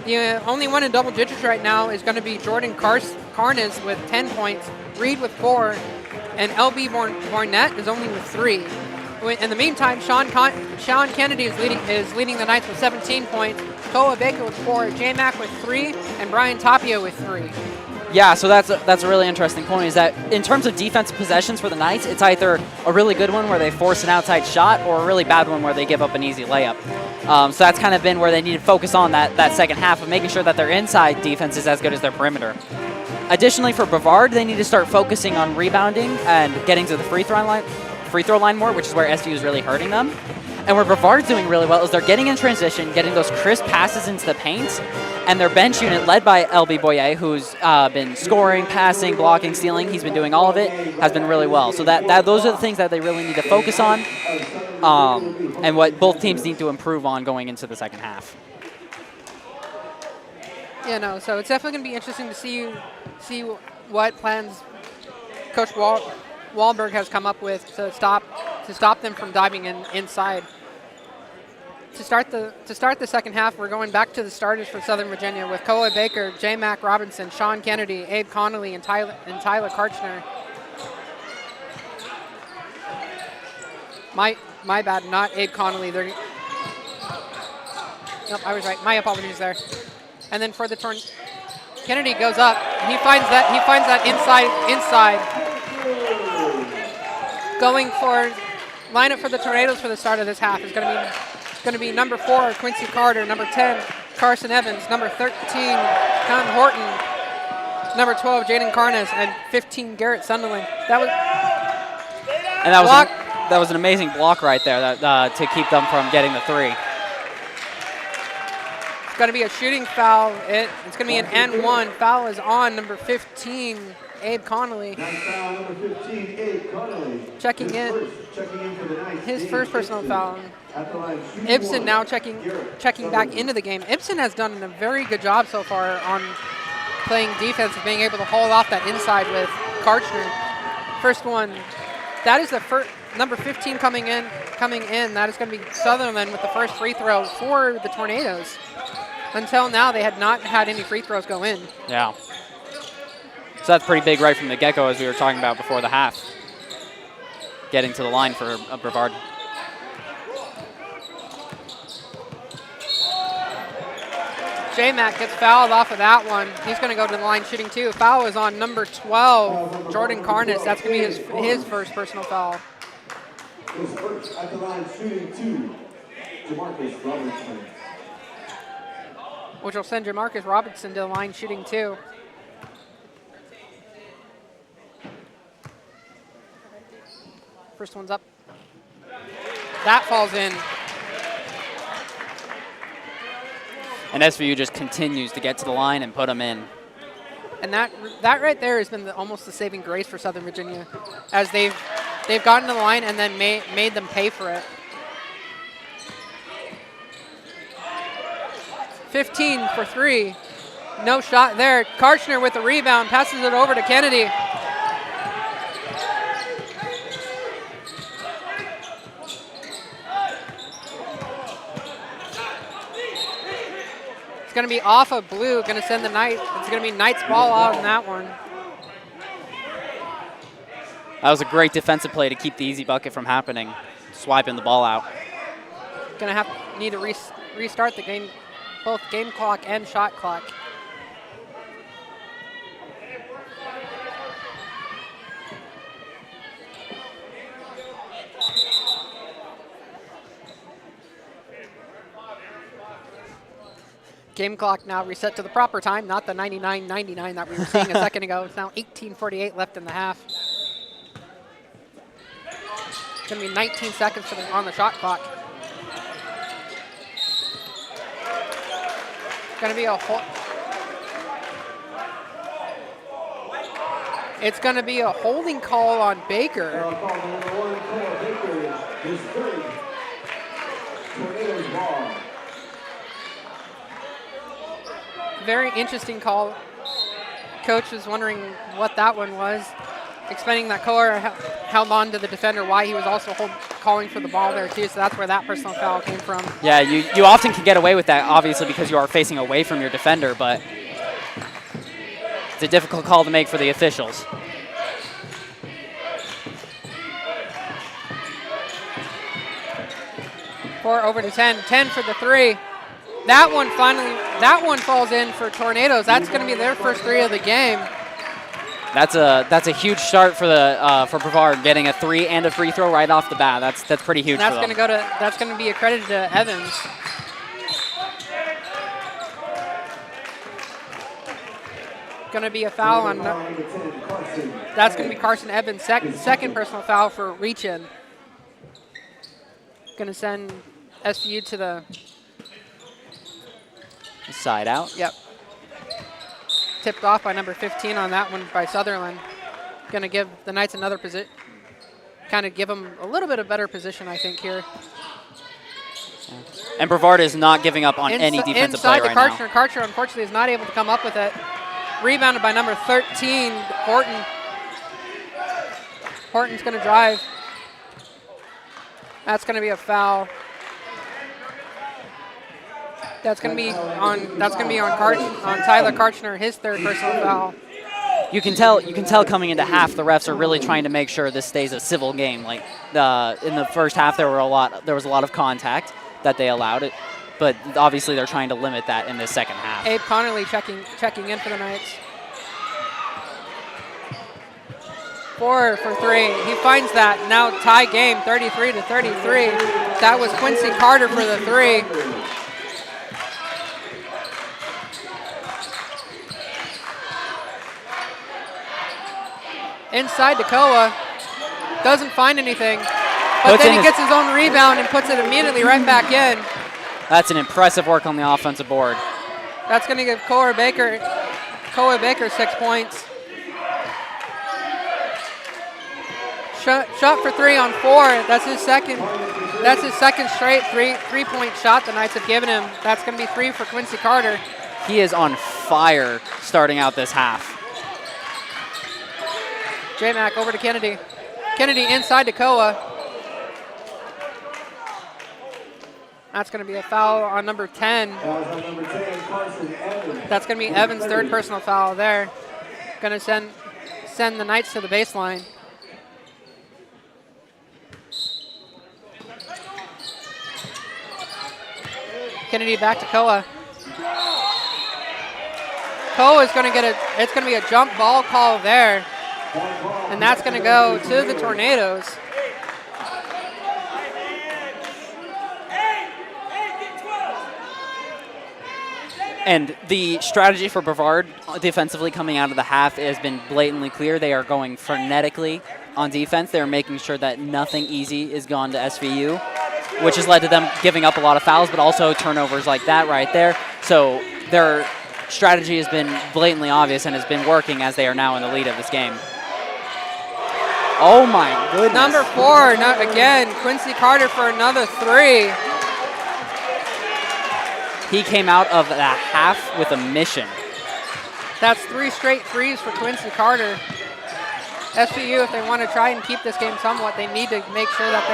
the only one in double digits right now is going to be Jordan Carnes with 10 points, Reed with 4, and LB Barnett is only with 3. In the meantime, Sean Kennedy is leading the Knights with 17 points, Koa Baker with 4, J-Mac with 3, and Brian Tapia with 3. Yeah, so that's a really interesting point, is that in terms of defensive possessions for the Knights, it's either a really good one where they force an outside shot or a really bad one where they give up an easy layup. So that's kind of been where they need to focus on that second half of making sure that their inside defense is as good as their perimeter. Additionally, for Brevard, they need to start focusing on rebounding and getting to the free throw line more, which is where SVU is really hurting them. And where Brevard's doing really well is they're getting in transition, getting those crisp passes into the paint, and their bench unit, led by LB Boyer, who's been scoring, passing, blocking, stealing, he's been doing all of it, has been really well. So those are the things that they really need to focus on, and what both teams need to improve on going into the second half. Yeah, no, so it's definitely going to be interesting to see what plans Coach Wahlberg has come up with to stop them from diving inside. To start the second half, we're going back to the starters for Southern Virginia with Koa Baker, J. Mac Robinson, Sean Kennedy, Abe Connolly, and Tyler Karchner. My bad, not Abe Connolly. Nope, I was right. My apologies there. And then for the turn, Kennedy goes up. He finds that inside. Going for lineup for the Tornadoes for the start of this half is going to be number 4 Quincy Carter, number 10 Carson Evans, number 13 Con Horton, number 12 Jaden Carnes, and 15 Garrett Sunderland. That was an amazing block right there to keep them from getting the 3. It's going to be a shooting foul. It's going to be an N1. Foul is on number 15 Abe Connolly. Foul number 15, Abe Connolly. Checking in for the Knights. his first personal foul. At the line, Ibsen now checking back into the game. Ibsen has done a very good job so far on playing defense and being able to hold off that inside with Karchner. First one. That is the first number 15 coming in. That is going to be Sutherland with the first free throw for the Tornadoes. Until now, they had not had any free throws go in. Yeah. So that's pretty big right from the get-go, as we were talking about before the half. Getting to the line for Brevard. J-Mac gets fouled off of that one. He's going to go to the line shooting 2. Foul is on number 12, Jordan Carnes. That's going to be his first personal foul. His first at the line shooting 2, Jamarcus Robertson. Which will send Jamarcus Robinson to the line shooting 2. First one's up. That falls in. And SVU just continues to get to the line and put them in. And that right there has been almost the saving grace for Southern Virginia, as they've gotten to the line and then made them pay for it. 15 for 3. No shot there. Karchner with the rebound, passes it over to Kennedy. It's going to be off of blue, going to send the Knights. It's going to be Knights ball out in that one. That was a great defensive play to keep the easy bucket from happening, swiping the ball out. Going to need to restart the game, both game clock and shot clock. Game clock now reset to the proper time, not the 99.99 that we were seeing a second ago. It's now 18:48 left in the half. It's going to be 19 seconds on the shot clock. Going to be it's going to be a holding call on Baker. Call number 1, Cole Baker, his third. Tornadoes ball. Very interesting call. Coach was wondering what that one was, explaining that Kohler held on to the defender, why he was also calling for the ball there too, so that's where that personal foul came from. Yeah, you often can get away with that, obviously, because you are facing away from your defender, but it's a difficult call to make for the officials. Four over to 10. 10 for the three. That one falls in for Tornadoes. That's going to be their first three of the game. That's a huge start for for Brevard, getting a 3 and a free throw right off the bat. That's pretty huge. That's for them. that's going to be accredited to Evans. Going to be a foul on. That's going to be Carson Evans' second personal foul for reach-in. Going to send SVU to the side out. Yep. Tipped off by number 15 on that one by Sutherland. Going to give the Knights another position. Kind of give them a little bit of better position, I think, here. And Brevard is not giving up on any defensive play right now. Inside to Karchner. Karchner, unfortunately, is not able to come up with it. Rebounded by number 13, Horton. Horton's going to drive. That's going to be a foul. That's going to be on Tyler Karchner, his third personal foul. You can tell coming into half, the refs are really trying to make sure this stays a civil game. Like in the first half, there was a lot of contact that they allowed it, but obviously they're trying to limit that in the second half. Abe Connerly checking in for the Knights. 4 for 3. He finds that. Now tie game, 33-33. That was Quincy Carter for the 3. Inside to Koa. Doesn't find anything. But then he gets his own rebound and puts it immediately right back in. That's an impressive work on the offensive board. That's going to give Koa Baker 6 points. Shot for 3 on 4. That's his second straight three-point shot the Knights have given him. That's going to be 3 for Quincy Carter. He is on fire starting out this half. J-Mac over to Kennedy. Kennedy inside to Koa. That's going to be a foul on number 10. That's going to be Evans' third personal foul there. Going to send the Knights to the baseline. Kennedy back to Koa. Koa is going to get it's going to be a jump ball call there. And that's going to go to the Tornadoes. And the strategy for Brevard defensively coming out of the half has been blatantly clear. They are going frenetically on defense. They're making sure that nothing easy is gone to SVU, which has led to them giving up a lot of fouls, but also turnovers like that right there. So their strategy has been blatantly obvious and has been working as they are now in the lead of this game. Oh my goodness. Number 4, again, Quincy Carter for another 3. He came out of the half with a mission. That's 3 straight threes for Quincy Carter. SVU, if they want to try and keep this game somewhat, they need to make sure that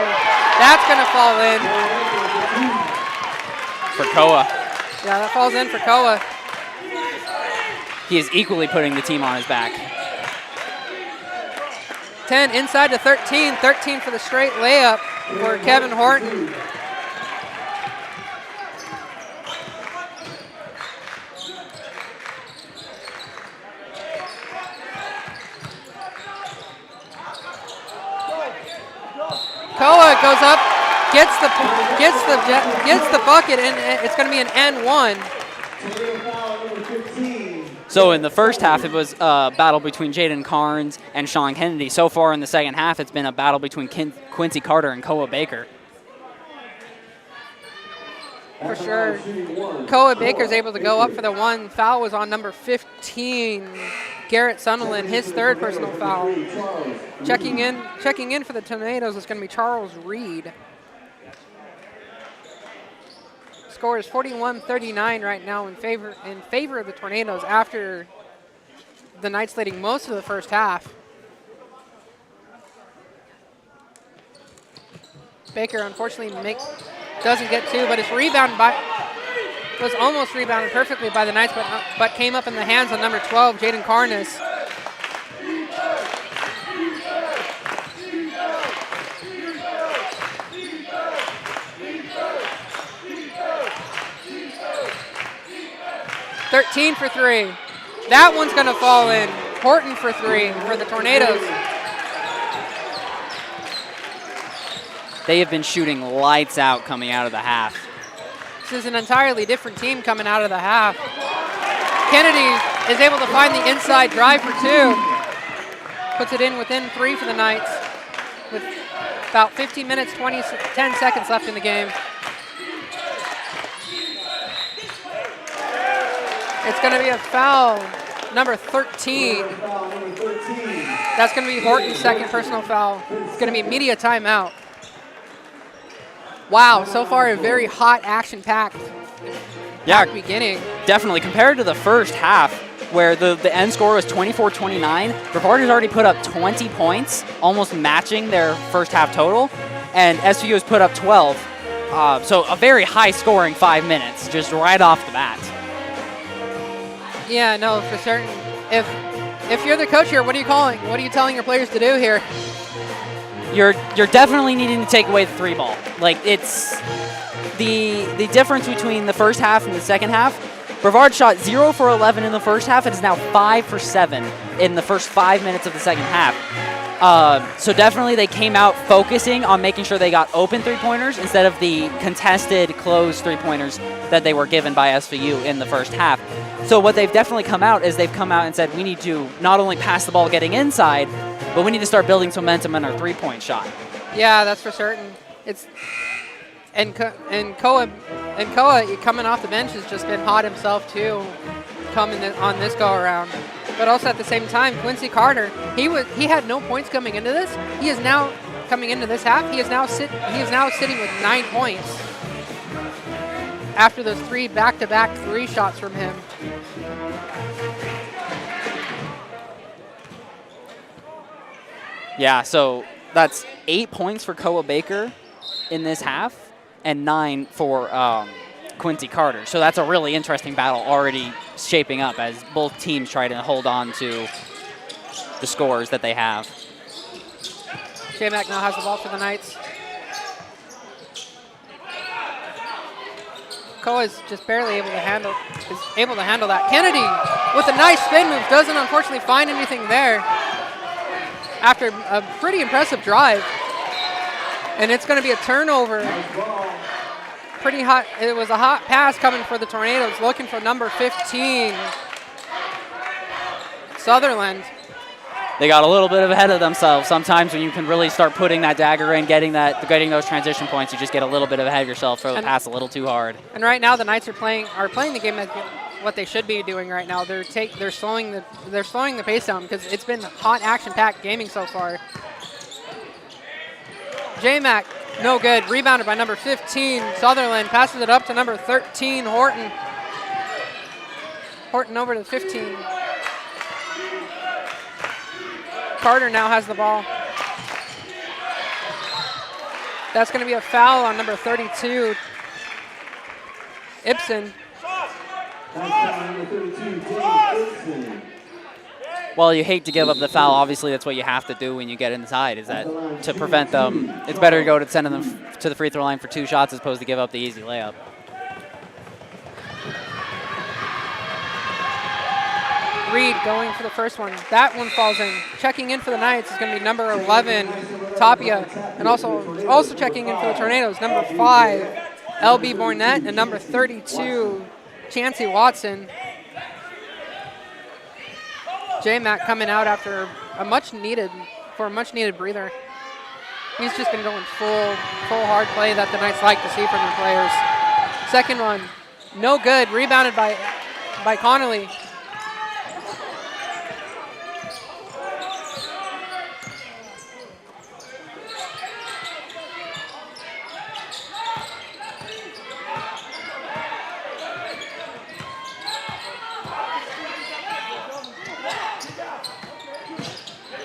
that's going to fall in. For Koa. Yeah, that falls in for Koa. He is equally putting the team on his back. 10 inside to 13. 13 for the straight layup for Kevin Horton. Koa goes up, gets the bucket, and it's going to be an N1. Tornado foul number 15. So in the first half, it was a battle between Jaden Carnes and Sean Kennedy. So far in the second half, it's been a battle between Quincy Carter and Koa Baker. For sure. Koa Baker's able to go up for the one. Foul was on number 15, Garrett Sunderland, his third personal foul. Checking in for the Tornadoes is going to be Charles Reed. Score is 41-39 right now in favor of the Tornadoes after the Knights leading most of the first half. Baker unfortunately doesn't get to, but it's rebounded was almost rebounded perfectly by the Knights, but came up in the hands of number 12, Jaden Carnes. $13 for three. That one's going to fall in. Horton for three for the Tornadoes. They have been shooting lights out coming out of the half. This is an entirely different team coming out of the half. Kennedy is able to find the inside drive for two. Puts it in within three for the Knights with about 15 minutes, 10 seconds left in the game. It's going to be a foul, number 13. That's going to be Horton's second personal foul. It's going to be immediate timeout. Wow, so far a very hot, action-packed beginning. Definitely. Compared to the first half, where the end score was 24-29, Brevard has already put up 20 points, almost matching their first half total, and SVU has put up 12. So a very high-scoring 5 minutes, just right off the bat. Yeah, no, for certain. If you're the coach here, what are you calling? What are you telling your players to do here? You're definitely needing to take away the three ball. Like, it's the difference between the first half and the second half. Brevard shot 0 for 11 in the first half. It is now 5 for 7 in the first 5 minutes of the second half. So definitely they came out focusing on making sure they got open three-pointers instead of the contested, closed three-pointers that they were given by SVU in the first half. So what they've definitely come out is they've come out and said we need to not only pass the ball getting inside, but we need to start building some momentum in our three-point shot. Yeah, that's for certain. And Koa coming off the bench has just been hot himself too, coming on this go around. But also at the same time, Quincy Carter, he had no points coming into this. He is now coming into this half. He is now sitting with 9 points after those three back-to-back three shots from him. Yeah, so that's 8 points for Koa Baker in this half and 9 for Quincy Carter. So that's a really interesting battle already shaping up as both teams try to hold on to the scores that they have. J-Mac now has the ball for the Knights. Koa is just barely able to handle that. Kennedy with a nice spin move, doesn't unfortunately find anything there after a pretty impressive drive. And it's going to be a turnover. Pretty hot. It was a hot pass coming for the Tornadoes, looking for number 15, Sutherland. They got a little bit ahead of themselves. Sometimes when you can really start putting that dagger in, getting those transition points, you just get a little bit ahead of yourself, throw the pass a little too hard. And right now the Knights are playing the game at what they should be doing right now. They're slowing the pace down because it's been hot, action-packed gaming so far. J-Mac, no good. Rebounded by number 15, Sutherland. Passes it up to number 13, Horton. Horton over to 15. Carter now has the ball. That's going to be a foul on number 32, Ibsen. Well, you hate to give up the foul. Obviously, that's what you have to do when you get inside, is that to prevent them. It's better to go to sending them to the free throw line for 2 shots as opposed to give up the easy layup. Reed going for the first one. That one falls in. Checking in for the Knights is going to be number 11, Tapia. And also checking in for the Tornadoes, number 5, LB Bornett, and number 32, Chancey Watson. J-Mac coming out after a much needed breather. He's just been going full hard play that the Knights like to see from their players. Second one, no good. Rebounded by Connolly.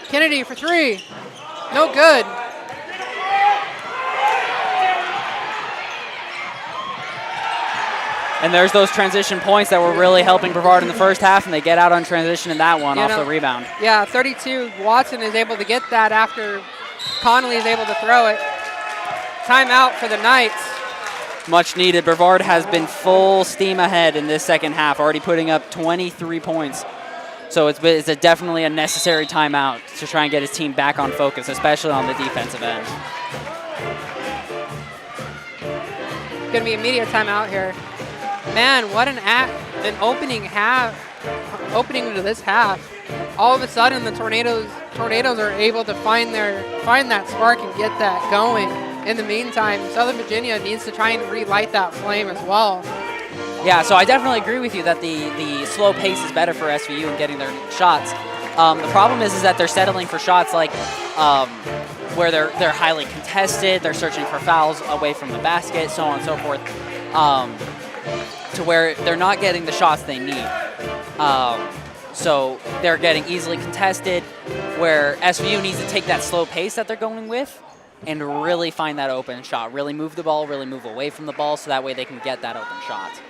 Kennedy for three. No good. And there's those transition points that were really helping Brevard in the first half, and they get out on transition in that one off the rebound. Yeah, 32. Watson is able to get that after Connolly is able to throw it. Timeout for the Knights. Much needed. Brevard has been full steam ahead in this second half, already putting up 23 points. So it's definitely a necessary timeout to try and get his team back on focus, especially on the defensive end. Going to be immediate timeout here. Man, what an opening to this half. All of a sudden, the Tornadoes are able to find that spark and get that going. In the meantime, Southern Virginia needs to try and relight that flame as well. Yeah, so I definitely agree with you that the slow pace is better for SVU in getting their shots. The problem is that they're settling for shots like where they're highly contested, they're searching for fouls away from the basket, so on and so forth, to where they're not getting the shots they need. So they're getting easily contested, where SVU needs to take that slow pace that they're going with and really find that open shot, really move the ball, really move away from the ball, so that way they can get that open shot.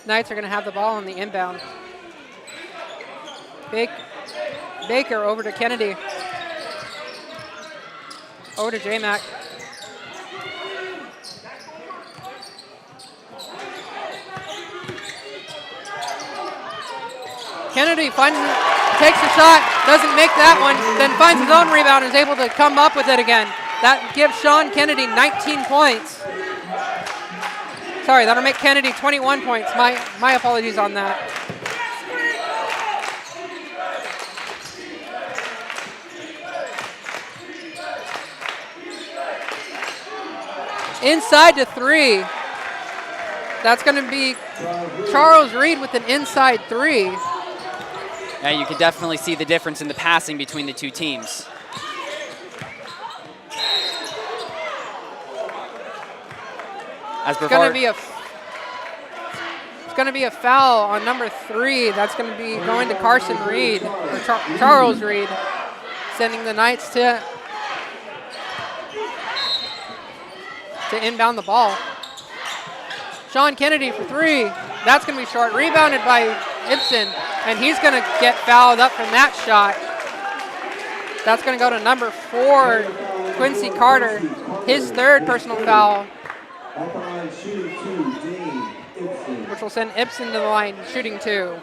Knights are going to have the ball on the inbound. Baker over to Kennedy. Over to J-Mac. Kennedy takes a shot, doesn't make that one, then finds his own rebound and is able to come up with it again. That gives Sean Kennedy 19 points. Sorry, that'll make Kennedy 21 points. My apologies on that. Inside to three. That's going to be Charles Reed with an inside three. Yeah, you can definitely see the difference in the passing between the two teams. As It's going to be a foul on number 3. That's going to be going to Carson Reed, or Charles Reed, sending the Knights to inbound the ball. Sean Kennedy for 3. That's going to be short. Rebounded by Ibsen, and he's going to get fouled up from that shot. That's going to go to number 4, Quincy Carter, his 3rd personal foul, which will send Ibsen to the line shooting 2.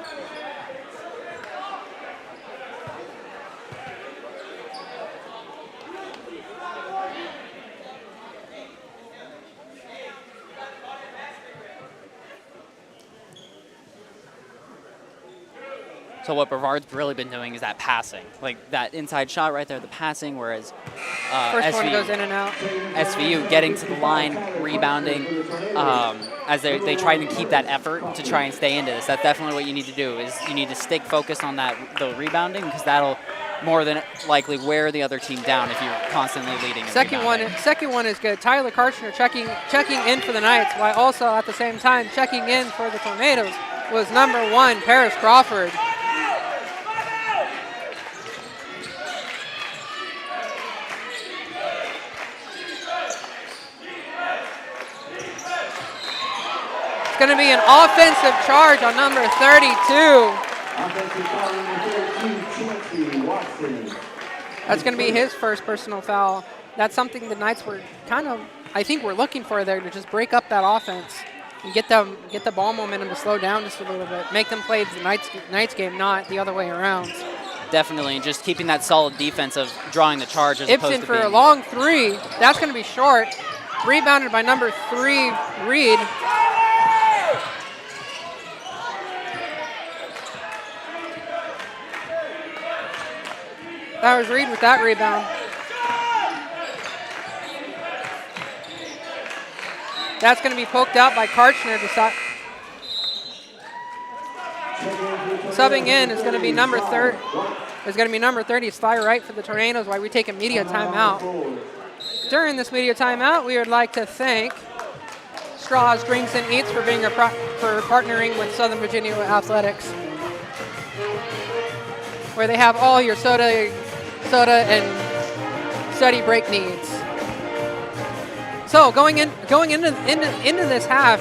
So what Brevard's really been doing is that passing, like that inside shot right there, the passing, whereas First one goes in and out. SVU getting to the line, rebounding, as they try to keep that effort to try and stay into this. That's definitely what you need to do, is you need to stick focused on the rebounding, because that'll more than likely wear the other team down if you're constantly leading. Second one is good. Tyler Karchner checking in for the Knights, while also at the same time checking in for the Tornadoes was number 1, Paris Crawford. It's going to be an offensive charge on number 32. That's going to be his first personal foul. That's something the Knights were I think we're looking for there, to just break up that offense. and get the ball momentum to slow down just a little bit. Make them play the Knights game, not the other way around. Definitely, and just keeping that solid defense of drawing the charge as opposed Ibsen to for a being long three. That's going to be short. Rebounded by number 3, Reed. That was Reed with that rebound. That's going to be poked out by Karchner to stop. Subbing in is going to be number 30. Is going to be number 30, Sly Wright for the Tornadoes, while we take a media timeout. During this media timeout, we would like to thank Straws Drinks and Eats for being for partnering with Southern Virginia Athletics, where they have all your soda and study break needs. So going into this half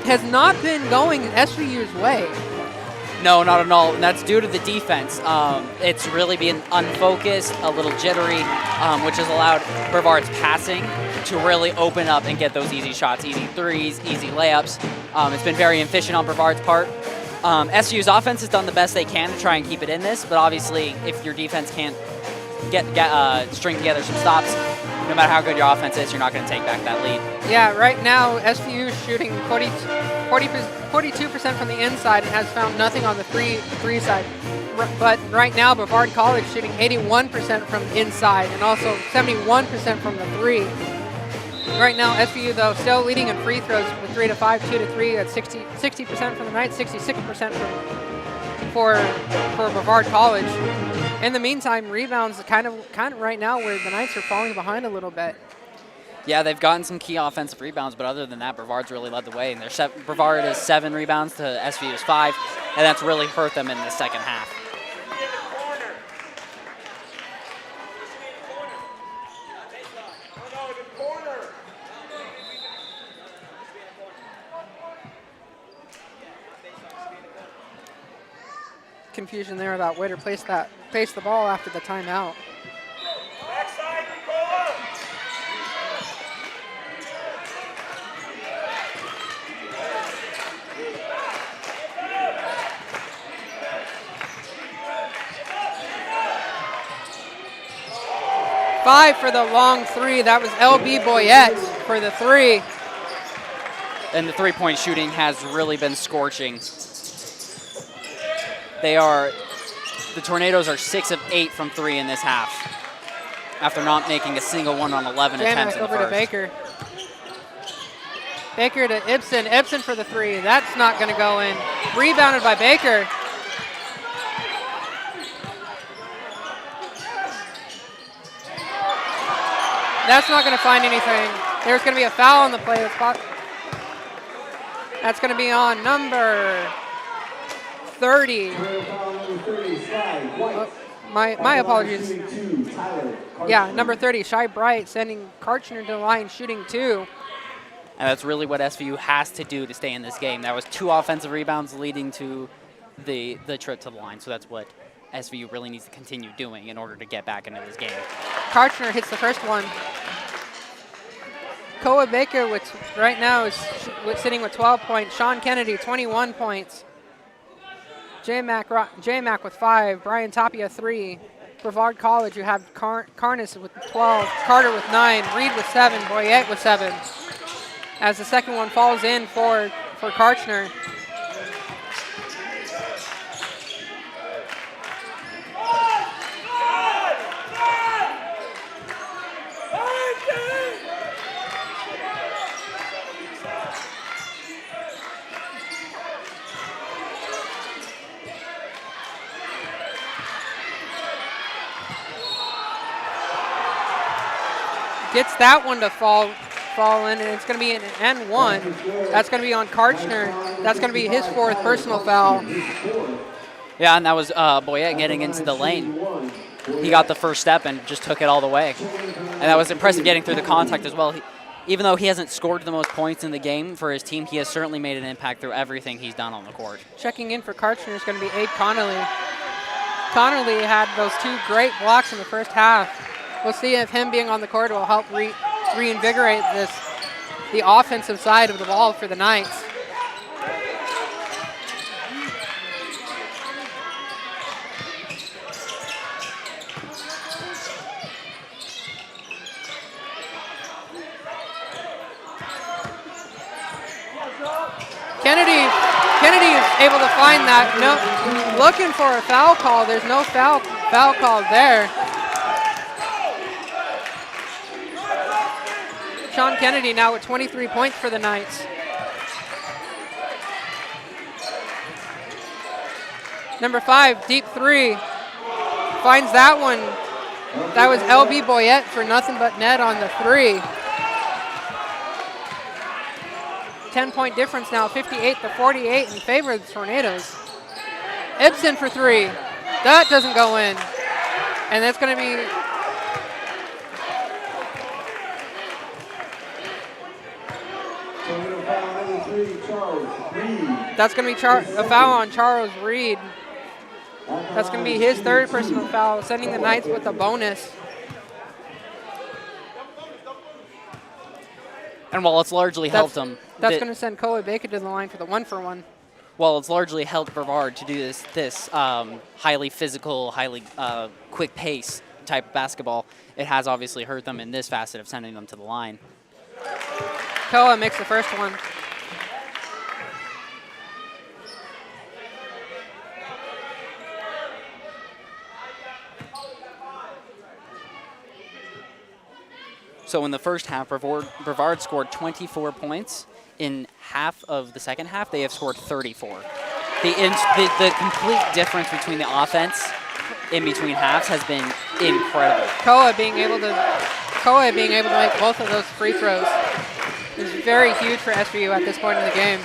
has not been going SVU's way. No, not at all. And that's due to the defense. It's really been unfocused, a little jittery, which has allowed Brevard's passing to really open up and get those easy shots, easy threes, easy layups. It's been very efficient on Brevard's part. SVU's offense has done the best they can to try and keep it in this, but obviously if your defense can't string together some stops, no matter how good your offense is, you're not going to take back that lead. Yeah, right now SVU is shooting 42% from the inside and has found nothing on the three side. But right now, Brevard College shooting 81% from inside and also 71% from the three. Right now, SVU, though, still leading in free throws with 3 to 5, 2 to 3 at 60% from the Knights, 66% for Brevard College. In the meantime, rebounds kind of right now where the Knights are falling behind a little bit. Yeah, they've gotten some key offensive rebounds, but other than that, Brevard's really led the way. And Brevard is 7 rebounds to SVU's 5, and that's really hurt them in the second half. Confusion there about where to place the ball after the timeout. Backside, Nicola. Five for the long three. That was LB Boyette for the three. And the three-point shooting has really been scorching. The Tornadoes are 6 of 8 from 3 in this half, after not making a single one on 11 attempts in the over first. To Baker. Baker to Ibsen. Ibsen for the three. That's not going to go in. Rebounded by Baker. That's not going to find anything. There's going to be a foul on the play. That's going to be on number 30. Oh, my apologies. Yeah, number 30, Shy Bright, sending Karchner to the line, shooting 2. And that's really what SVU has to do to stay in this game. That was 2 offensive rebounds leading to the trip to the line. So that's what SVU really needs to continue doing in order to get back into this game. Karchner hits the first one. Koa Baker, which right now is sitting with 12 points. Sean Kennedy, 21 points. J-Mac with 5. Brian Tapia, 3. Brevard College, you have Carnes with 12. Carter with 9. Reed with 7. Boyette with 7. As the second one falls in for Karchner. Gets that one to fall in, and it's going to be an N1. That's going to be on Karchner. That's going to be his 4th personal foul. Yeah, and that was Boyette getting into the lane. He got the first step and just took it all the way. And that was impressive getting through the contact as well. Even though he hasn't scored the most points in the game for his team, he has certainly made an impact through everything he's done on the court. Checking in for Karchner is going to be Abe Connolly. Connolly had those 2 great blocks in the first half. We'll see if him being on the court will help reinvigorate this the offensive side of the ball for the Knights. Kennedy is able to find that. No, looking for a foul call. There's no foul called there. Sean Kennedy now with 23 points for the Knights. Number 5, deep 3. Finds that one. That was LB Boyette for nothing but net on the 3. 10-point difference now, 58-48 in favor of the Tornadoes. Ibsen for 3. That doesn't go in. And that's going to be... That's going to be a foul on Charles Reed. That's going to be his 3rd personal foul, sending the Knights with a bonus. And while it's largely helped them... That's going to send Koa Baker to the line for the 1-for-1. Well, it's largely helped Brevard to do this highly physical, highly quick pace type of basketball. It has obviously hurt them in this facet of sending them to the line. Koa makes the first one. So in the first half, Brevard scored 24 points. In half of the second half, they have scored 34. The complete difference between the offense in between halves has been incredible. Koa being able to make both of those free throws is very huge for SVU at this point in the game.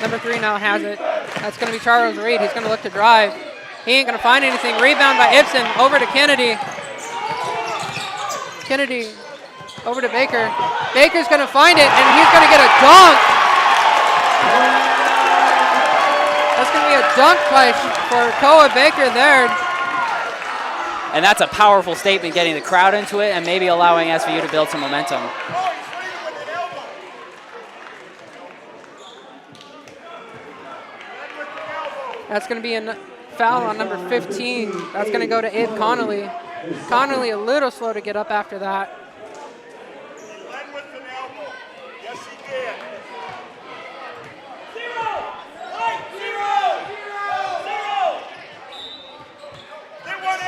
Number 3 now has it. That's going to be Charles Reed. He's going to look to drive. He ain't going to find anything. Rebound by Ibsen. Over to Kennedy. Kennedy over to Baker. Baker's going to find it, and he's going to get a dunk. That's going to be a dunk by for Koa Baker there. And that's a powerful statement, getting the crowd into it and maybe allowing SVU to build some momentum. That's going to be a foul on number 15. That's going to go to Abe Connolly. Connolly a little slow to get up after that. He led with an elbow. Yes, he did. 0. Right, 0. 0. They won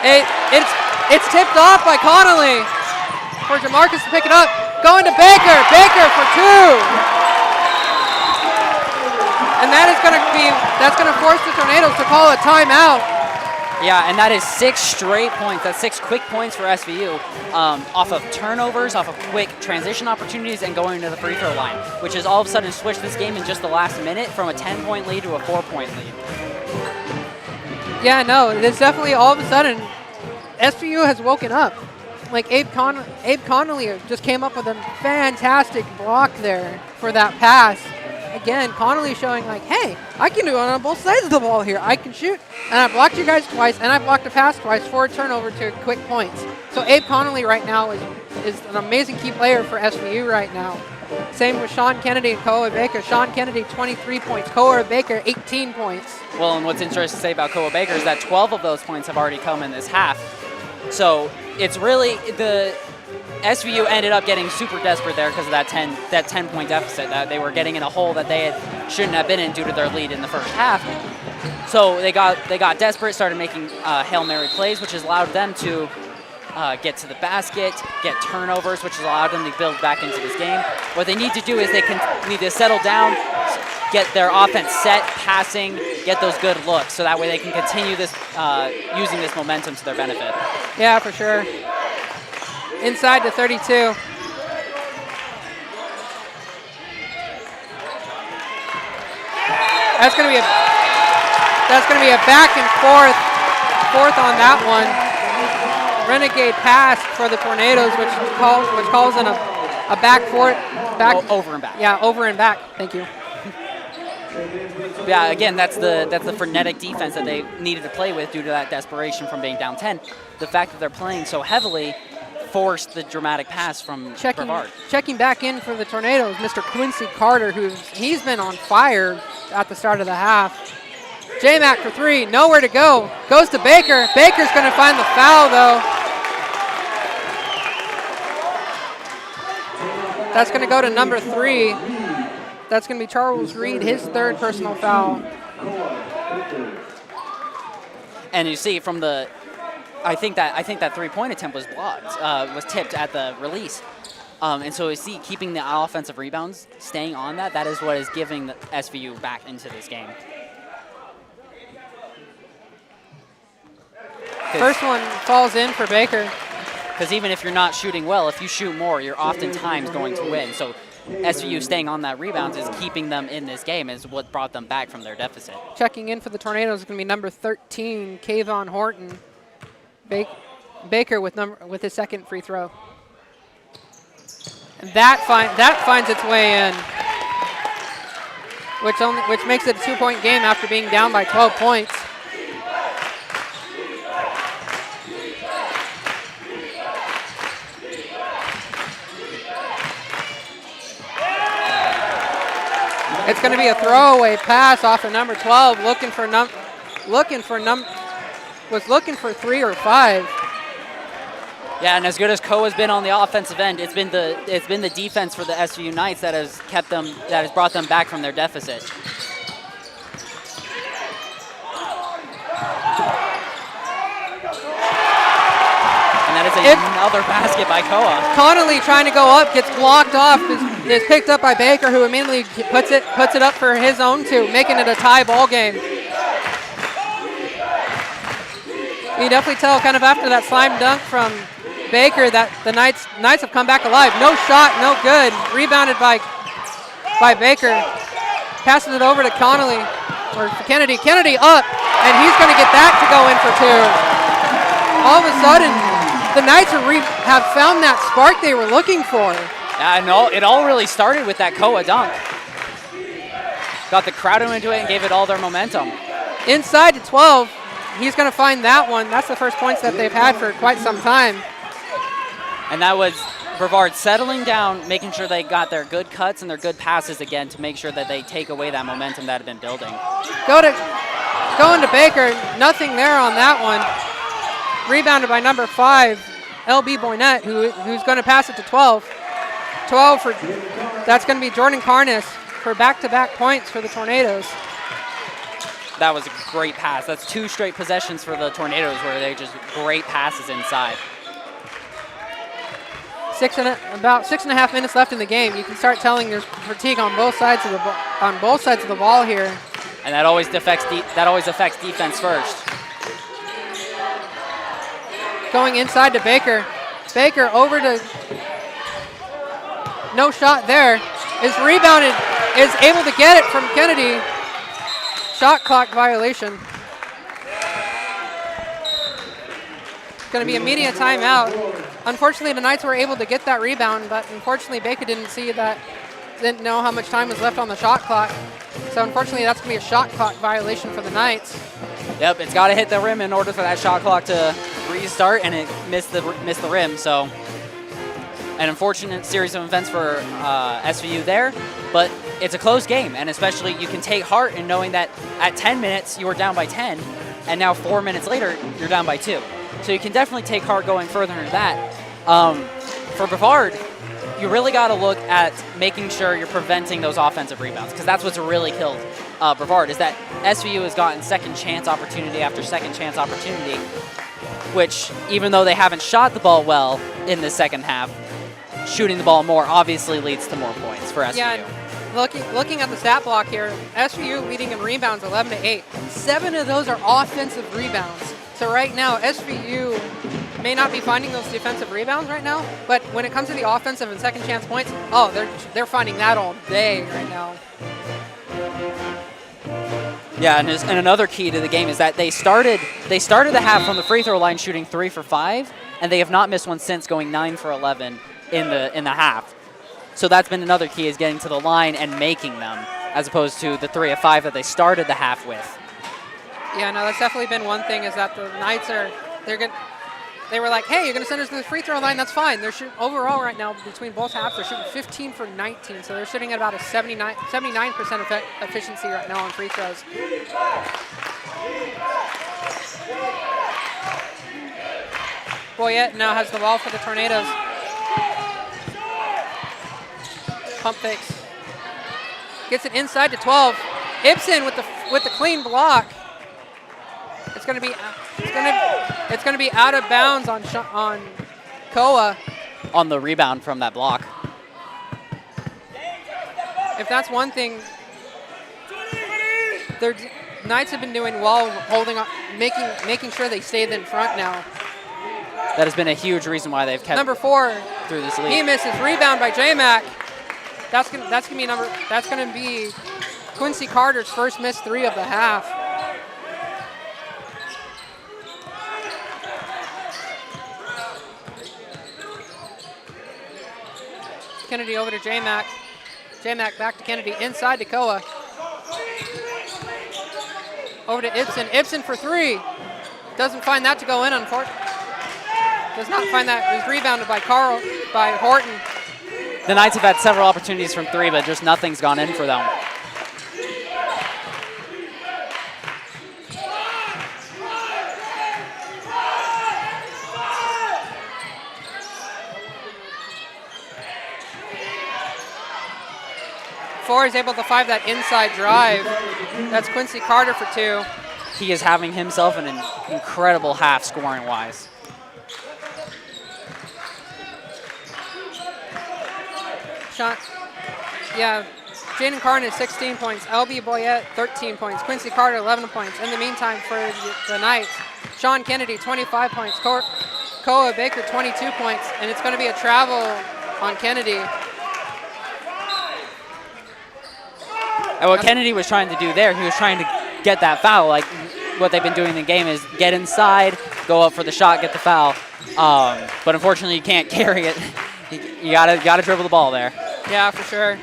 8. It's tipped off by Connolly for Jamarcus to pick it up. Going to Baker. Baker for 2. And that's going to force the Tornadoes to call a timeout. Yeah, and that is 6 straight points. That's 6 quick points for SVU off of turnovers, off of quick transition opportunities, and going to the free throw line, which has all of a sudden switched this game in just the last minute from a 10-point lead to a 4-point lead. Yeah, no, it's definitely all of a sudden SVU has woken up. Like Abe Connolly just came up with a fantastic block there for that pass. Again, Connolly showing like, hey, I can do it on both sides of the ball here. I can shoot, and I blocked you guys twice, and I blocked a pass twice, 4 turnover to quick points. So Abe Connolly right now is an amazing key player for SVU right now. Same with Sean Kennedy and Koa Baker. Sean Kennedy, 23 points. Koa Baker, 18 points. Well, and what's interesting to say about Koa Baker is that 12 of those points have already come in this half. So it's really the SVU ended up getting super desperate there because of that 10-point deficit. That they were getting in a hole that they shouldn't have been in due to their lead in the first half. So they got desperate, started making Hail Mary plays, which has allowed them to get to the basket, get turnovers, which has allowed them to build back into this game. What they need to do is they need to settle down, get their offense set, passing, get those good looks, so that way they can continue this using this momentum to their benefit. Yeah, for sure. Inside to 32. That's going to be a back and forth on that one. Renegade pass for the Tornadoes, which calls in a back. Over and back. Yeah, over and back. Thank you. Yeah, again, that's the frenetic defense that they needed to play with due to that desperation from being down 10. The fact that they're playing so heavily forced the dramatic pass from Brevard. Checking back in for the Tornadoes, Mr. Quincy Carter, he's been on fire at the start of the half. J-Mac for 3, nowhere to go. Goes to Baker. Baker's going to find the foul, though. That's going to go to number 3. That's going to be Charles Reed, his 3rd personal foul. And you see from the, I think that three-point attempt was blocked, was tipped at the release. And so you see, keeping the offensive rebounds, staying on that is what is giving the SVU back into this game. First one falls in for Baker. Because even if you're not shooting well, if you shoot more, you're oftentimes going to win. So SVU staying on that rebounds is keeping them in this game, is what brought them back from their deficit. Checking in for the Tornadoes is going to be number 13, Kayvon Horton. Baker with his 2nd free throw. And that finds its way in, which makes it a 2-point game after being down by 12 points. It's going to be a throwaway pass off of number 12, looking for 3 or 5. Yeah, and as good as Koa's been on the offensive end, it's been the defense for the SVU Knights that has brought them back from their deficit. And that is another basket by Koa. Connolly trying to go up, gets blocked off, is picked up by Baker, who immediately puts it up for his own 2, making it a tie ball game. You definitely tell kind of after that slam dunk from Baker that the Knights have come back alive. No shot, no good. Rebounded by Baker. Passes it over to Connolly, or for Kennedy. Kennedy up, and he's going to get that to go in for 2. All of a sudden, the Knights have found that spark they were looking for. Yeah, no, it all really started with that Koa dunk. Got the crowd into it and gave it all their momentum. Inside to 12, he's going to find that one. That's the first points that they've had for quite some time. And that was Brevard settling down, making sure they got their good cuts and their good passes again to make sure that they take away that momentum that had been building. Going to Baker, nothing there on that one. Rebounded by number 5, LB Boynette, who's going to pass it to 12. 12 for, that's going to be Jordan Carnes for back-to-back points for the Tornadoes. That was a great pass. That's 2 straight possessions for the Tornadoes where they just great passes inside. About 6.5 minutes left in the game. You can start telling there's fatigue on both sides of the ball here. And that always affects defense first. Going inside to Baker. Baker over to, no shot there. Is rebounded, is able to get it from Kennedy. Shot clock violation. Going to be immediate timeout. Unfortunately, the Knights were able to get that rebound, but unfortunately Baker didn't know how much time was left on the shot clock. So unfortunately, that's going to be a shot clock violation for the Knights. Yep, it's got to hit the rim in order for that shot clock to restart, and it missed the rim. So an unfortunate series of events for SVU there, but it's a close game, and especially you can take heart in knowing that at 10 minutes you were down by 10, and now 4 minutes later you're down by 2. So you can definitely take heart going further into that. For Brevard, you really got to look at making sure you're preventing those offensive rebounds, because that's what's really killed Brevard, is that SVU has gotten second chance opportunity after second chance opportunity, which even though they haven't shot the ball well in the second half, shooting the ball more obviously leads to more points for SVU. Yeah, looking at the stat block here, SVU leading in rebounds 11-8. 7 of those are offensive rebounds. So right now, SVU may not be finding those defensive rebounds right now, but when it comes to the offensive and second chance points, oh, they're finding that all day right now. Yeah, and another key to the game is that they started the half from the free throw line shooting 3 for 5, and they have not missed one since, going 9 for 11 in the half. So that's been another key, is getting to the line and making them as opposed to the 3 of 5 that they started the half with. Yeah, no, that's definitely been one thing is that the Knights they were like, hey, you're going to send us to the free throw line, that's fine. They're shooting, overall right now, between both halves, they're shooting 15 for 19, so they're sitting at about a 79% efficiency right now on free throws. Boyette now has the ball for the Tornadoes. Pump fakes. Gets it inside to 12. Ibsen with the clean block. It's going to be out of bounds on Koa. On the rebound from that block. If that's one thing, their Knights have been doing well, holding on, making sure they stay in front now. That has been a huge reason why they've kept Number 4 through this league. He misses. Rebound by J-Mac. That's gonna be Quincy Carter's first missed 3 of the half. Kennedy over to J-Mac. J-Mac back to Kennedy, inside to Koa. Over to Ibsen. Ibsen for 3. Doesn't find that to go in, unfortunately. Does not find that. It was rebounded by Horton. The Knights have had several opportunities from 3, but just nothing's gone in for them. Four is able to find that inside drive. That's Quincy Carter for 2. He is having himself an incredible half scoring-wise. Shot. Yeah, Jaden Carton 16 points. LB Boyette 13 points. Quincy Carter 11 points. In the meantime, for the Knights, Sean Kennedy 25 points. Koa Baker 22 points, and it's going to be a travel on Kennedy. And what Kennedy was trying to do there, he was trying to get that foul. Like what they've been doing in the game is get inside, go up for the shot, get the foul. But unfortunately, you can't carry it. You gotta dribble the ball there. Yeah, for sure.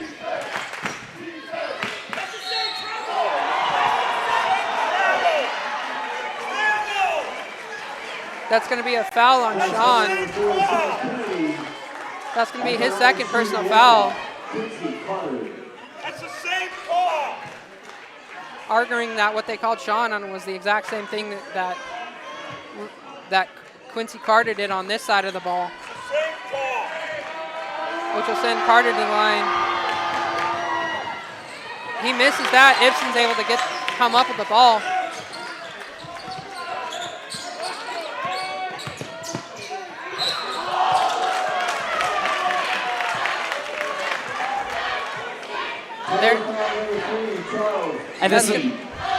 That's going to be a foul on Sean. That's going to be his second personal foul. That's the same call. Arguing that what they called Sean on was the exact same thing that Quincy Carter did on this side of the ball, Same call. which will send Carter to the line. He misses that. Ibsen's able to come up with the ball. And this is,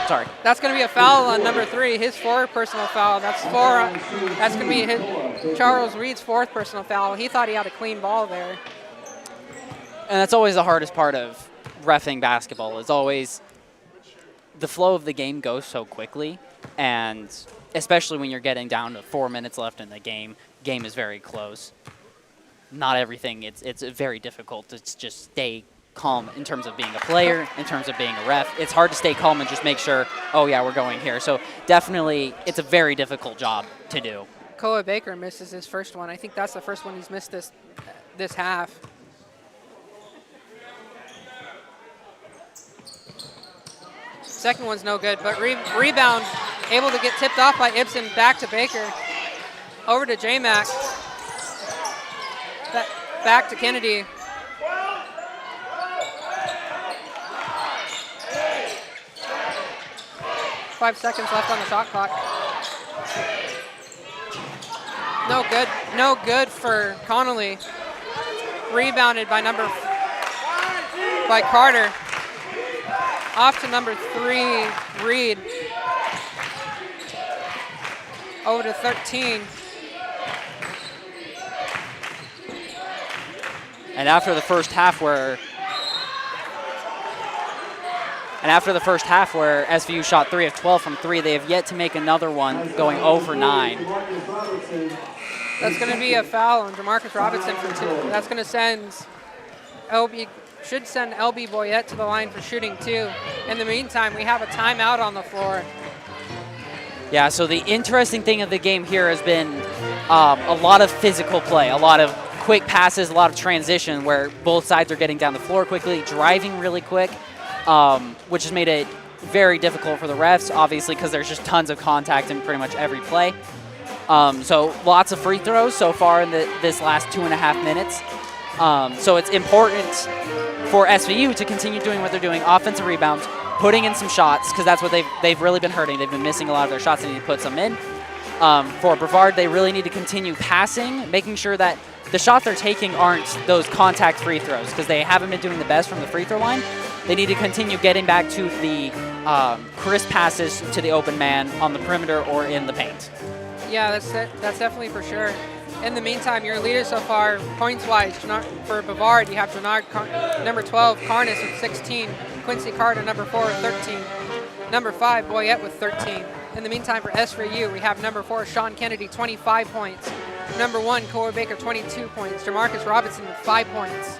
sorry. That's going to be a foul on number 3, his 4th personal foul. That's going to be Charles Reed's 4th personal foul. He thought he had a clean ball there. And that's always the hardest part of reffing basketball. Is always the flow of the game goes so quickly, and especially when you're getting down to 4 minutes left in the game is very close. Not everything. It's very difficult to just stay calm in terms of being a player, in terms of being a ref. It's hard to stay calm and just make sure, oh yeah, we're going here. So definitely, it's a very difficult job to do. Koa Baker misses his first one. I think that's the first one he's missed this half. Second one's no good, but rebound able to get tipped off by Ibsen, back to Baker. Over to J-Mac. Back to Kennedy. Five seconds left on the shot clock. No good for Connolly. Rebounded by Carter. Off to number 3, Reed. Over to 13. And after the first half where SVU shot 3 of 12 from 3, they have yet to make another one, going 0 for 9. That's going to be a foul on DeMarcus Robinson for 2. That's going to send LB should send LB Boyette to the line for shooting 2. In the meantime, we have a timeout on the floor. Yeah, so the interesting thing of the game here has been a lot of physical play, a lot of quick passes, a lot of transition where both sides are getting down the floor quickly, driving really quick, which has made it very difficult for the refs, obviously, because there's just tons of contact in pretty much every play. So lots of free throws so far in this last 2.5 minutes. So it's important for SVU to continue doing what they're doing, offensive rebounds, putting in some shots, because that's what they've really been hurting. They've been missing a lot of their shots. They need to put some in. For Brevard, they really need to continue passing, making sure that the shots they're taking aren't those contact free throws, because they haven't been doing the best from the free throw line. They need to continue getting back to the crisp passes to the open man on the perimeter or in the paint. Yeah, that's definitely for sure. In the meantime, your leaders so far, points-wise, for Brevard, you have number 12, Carnes with 16, Quincy Carter, number 4, with 13, number 5, Boyette with 13. In the meantime, for SVU, we have number 4, Sean Kennedy, 25 points, number 1, Koa Baker, 22 points, Jamarcus Robinson with 5 points.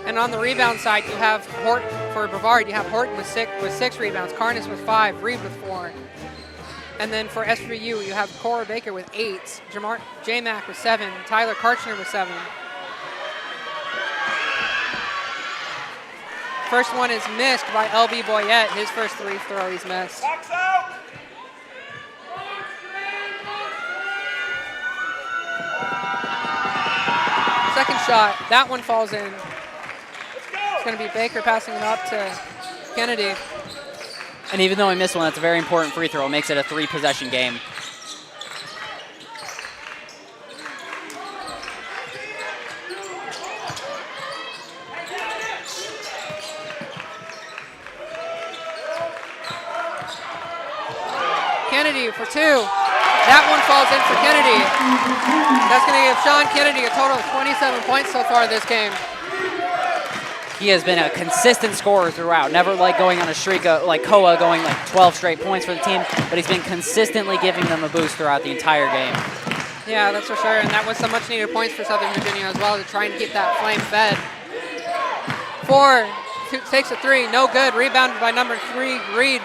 And on the rebound side, you have for Brevard, you have Horton with 6 rebounds, Carnes with 5, Reed with 4. And then for SVU, you have Cora Baker with 8, J-Mac with 7, Tyler Karchner with 7. First one is missed by LB Boyette. His first free throw he's missed. Box out. Second shot, that one falls in. It's going to be Baker passing it up to Kennedy. And even though he missed one, that's a very important free throw. It makes it a 3-possession game. Kennedy for 2. That one falls in for Kennedy. That's going to give Sean Kennedy a total of 27 points so far this game. He has been a consistent scorer throughout, never like going on a streak like Koa going like 12 straight points for the team, but he's been consistently giving them a boost throughout the entire game. Yeah, that's for sure, and that was some much needed points for Southern Virginia as well to try and keep that flame fed. 4, takes a 3, no good, rebounded by number 3, Reed.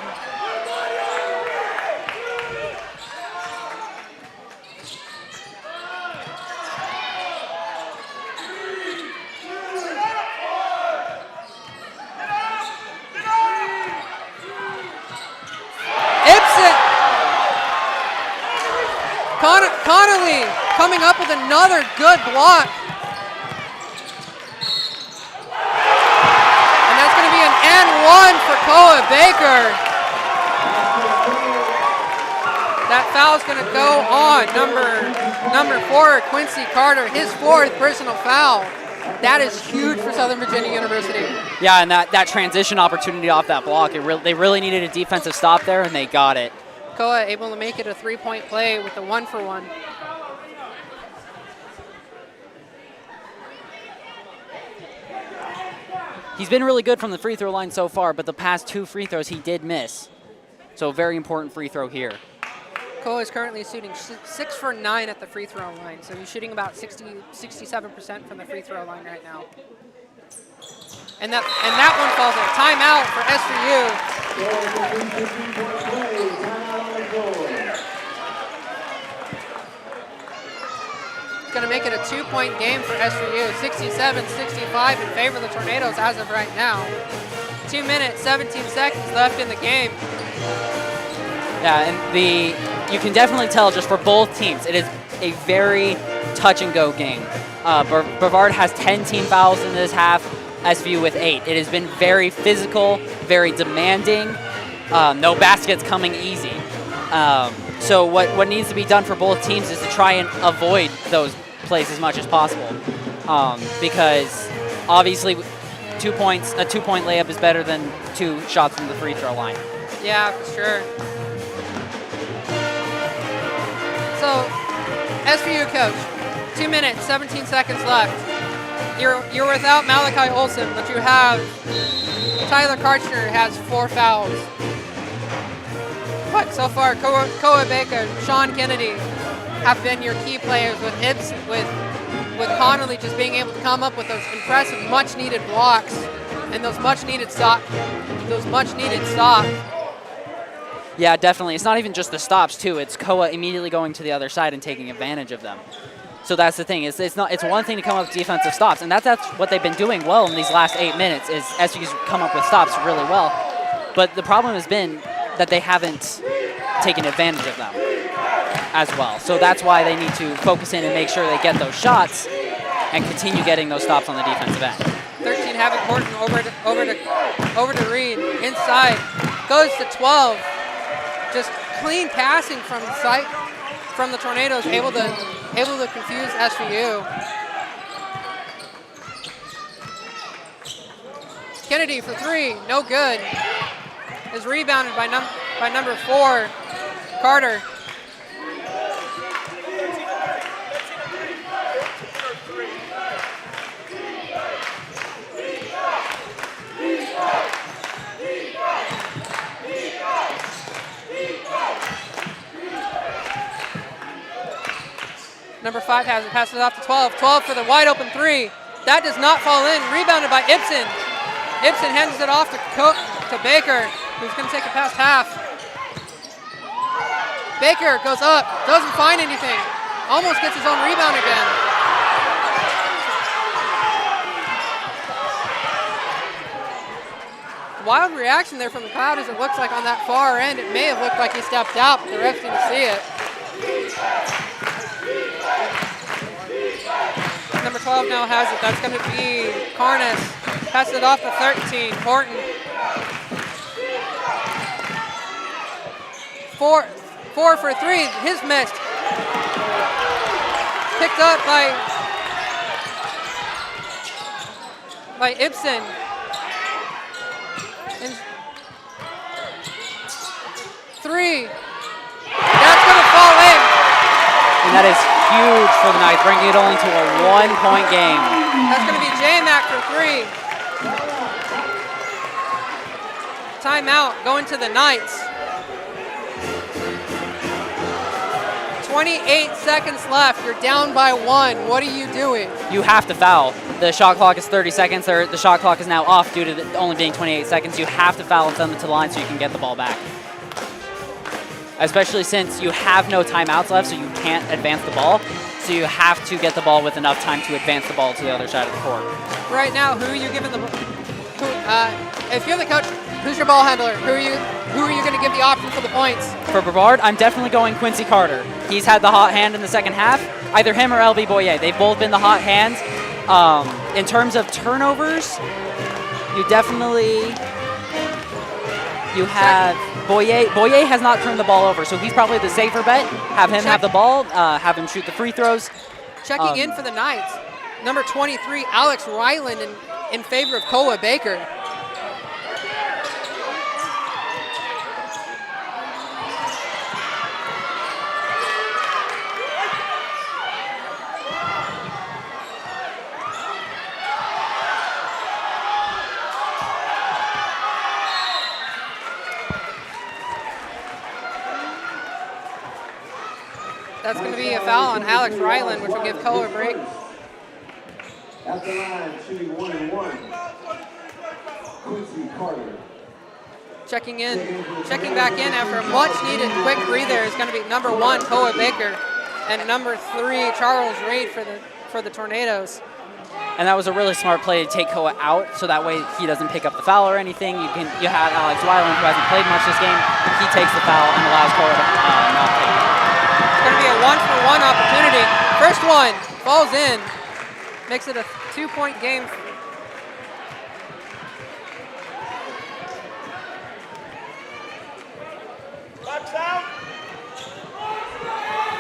Connolly coming up with another good block. And that's going to be an N1 for Koa Baker. That foul's going to go on number 4, Quincy Carter, his 4th personal foul. That is huge for Southern Virginia University. Yeah, and that transition opportunity off that block, they really needed a defensive stop there, and they got it. Koa able to make it a 3-point play with the 1-for-1. He's been really good from the free throw line so far, but the past 2 free throws he did miss. So very important free throw here. Koa is currently shooting 6 for 9 at the free throw line, so he's shooting about 67% from the free throw line right now. And that one falls in. Timeout for SVU. It's going to make it a 2-point game for SVU. 67-65 in favor of the Tornadoes as of right now. 2 minutes, 17 seconds left in the game. Yeah, and you can definitely tell just for both teams, it is a very touch-and-go game. Brevard has 10 team fouls in this half, SVU with 8. It has been very physical, very demanding. No baskets coming easy. So what needs to be done for both teams is to try and avoid those plays as much as possible. Because obviously a 2-point layup is better than 2 shots from the free throw line. Yeah, for sure. So, SVU coach, 2 minutes, 17 seconds left. You're without Malachi Olson, but you have Tyler Karchner has 4 fouls. But so far, Koa Baker, Sean Kennedy have been your key players with Connolly just being able to come up with those impressive, much-needed blocks and those much-needed stops. Yeah, definitely. It's not even just the stops too. It's Koa immediately going to the other side and taking advantage of them. So that's the thing. It's one thing to come up with defensive stops, and that's what they've been doing well in these last 8 minutes. Is SVU's come up with stops really well, but the problem has been that they haven't taken advantage of them as well. So that's why they need to focus in and make sure they get those shots and continue getting those stops on the defensive end. 13 Havoc Horton over to Reed, inside, goes to 12. Just clean passing from the site, from the Tornadoes, able to confuse SVU. Kennedy for 3, no good. Is rebounded by number 4, Carter. Number 5 has it, passes it off to 12. 12 for the wide open 3. That does not fall in. Rebounded by Ibsen. Ibsen hands it off to Baker, who's going to take it past half. Baker goes up, doesn't find anything. Almost gets his own rebound again. Wild reaction there from the crowd, as it looks like on that far end. It may have looked like he stepped out, but the refs didn't see it. Number 12 now has it. That's going to be Carnes. Passes it off to 13. Horton. 4 for 3. His missed. Picked up by Ibsen. And 3. That's going to fall in. And that is huge for the Knights, bringing it only to a 1-point game. That's going to be J-Mac for 3. Timeout going to the Knights. 28 seconds left. You're down by 1. What are you doing? You have to foul. The shot clock is 30 seconds. The shot clock is now off due to only being 28 seconds. You have to foul and send it to the line so you can get the ball back. Especially since you have no timeouts left, so you can't advance the ball. So you have to get the ball with enough time to advance the ball to the other side of the court. Right now, who are you giving the ball? If you're the coach, who's your ball handler? Who are you going to give the option for the points? For Brevard, I'm definitely going Quincy Carter. He's had the hot hand in the second half. Either him or LB Boyer. They've both been the hot hands. In terms of turnovers, you have Boyer. Boyer has not turned the ball over, so he's probably the safer bet. Have him have the ball, have him shoot the free throws. Checking in for the Knights, number 23, Alex Ryland in favor of Koa Baker. That's going to be a foul on Alex Ryland, which will give Koa a break. At the line, shooting 1-1. Quincy Carter. Checking back in after a much-needed quick breather is going to be number 1, Koa Baker, and number 3, Charles Reid for the Tornadoes. And that was a really smart play to take Koa out, so that way he doesn't pick up the foul or anything. You have Alex Ryland, who hasn't played much this game. He takes the foul and allows Koa to not take it. It's going to be a 1-for-1 opportunity. First one falls in, makes it a 2-point game.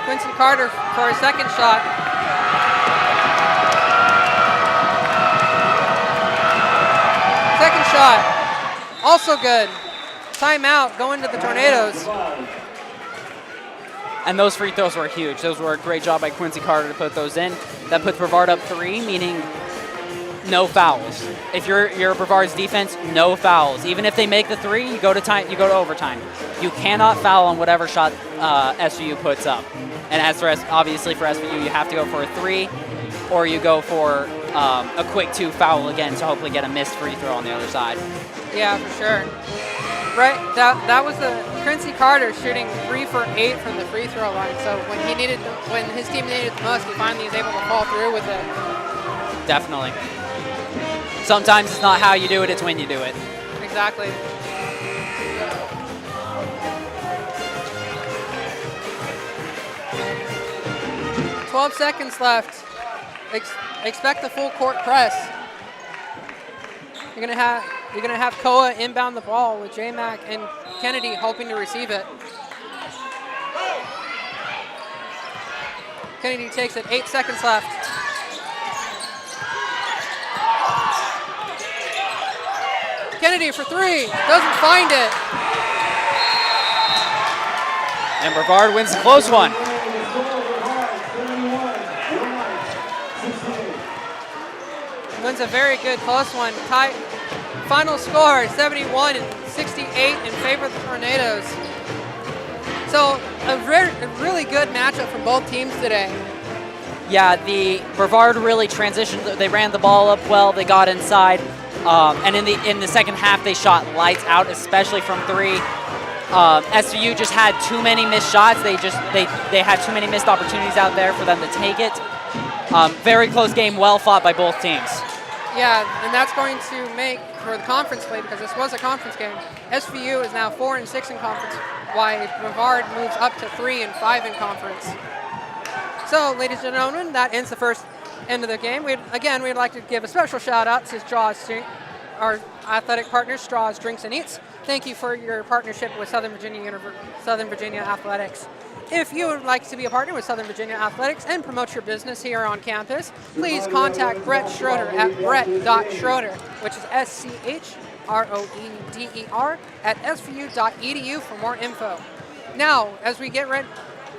Quincy Carter for a second shot. Second shot, also good. Timeout going to the Tornadoes. And those free throws were huge. Those were a great job by Quincy Carter to put those in. That puts Brevard up 3, meaning no fouls. If you're Brevard's defense, no fouls. Even if they make the 3, you go to overtime. You cannot foul on whatever shot SVU puts up. And as for obviously for SVU, you have to go for a 3. or you go for a quick 2 foul again to hopefully get a missed free throw on the other side. Yeah, for sure. Right, that was the Quincy Carter shooting 3 for 8 from the free throw line. So when his team needed it the most, he finally was able to fall through with it. Definitely. Sometimes it's not how you do it, it's when you do it. Exactly. "12 seconds left. Expect the full court press. You're gonna have Koa inbound the ball with J-Mac and Kennedy hoping to receive it. Kennedy takes it. 8 seconds left. Kennedy for 3. Doesn't find it. And Brevard wins the close one. Wins a very good close one. Final score 71-68 in favor of the Tornadoes. So a really good matchup from both teams today. Yeah, the Brevard really transitioned. They ran the ball up well. They got inside, and in the second half they shot lights out, especially from 3. SVU just had too many missed shots. They had too many missed opportunities out there for them to take it. Very close game, well fought by both teams. Yeah, and that's going to make for the conference play, because this was a conference game. SVU is now 4-6 in conference, while Brevard moves up to 3-5 in conference. So, ladies and gentlemen, that ends the first end of the game. We'd like to give a special shout out to our athletic partners, Straws Drinks and Eats. Thank you for your partnership with Southern Virginia Athletics. If you would like to be a partner with Southern Virginia Athletics and promote your business here on campus, please contact Brett Schroeder at brett.schroeder, which is SCHROEDER at svu.edu for more info. Now, as we get ready,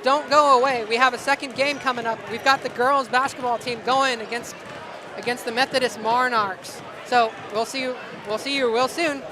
don't go away. We have a second game coming up. We've got the girls basketball team going against the Methodist Monarchs. So we'll see you real soon.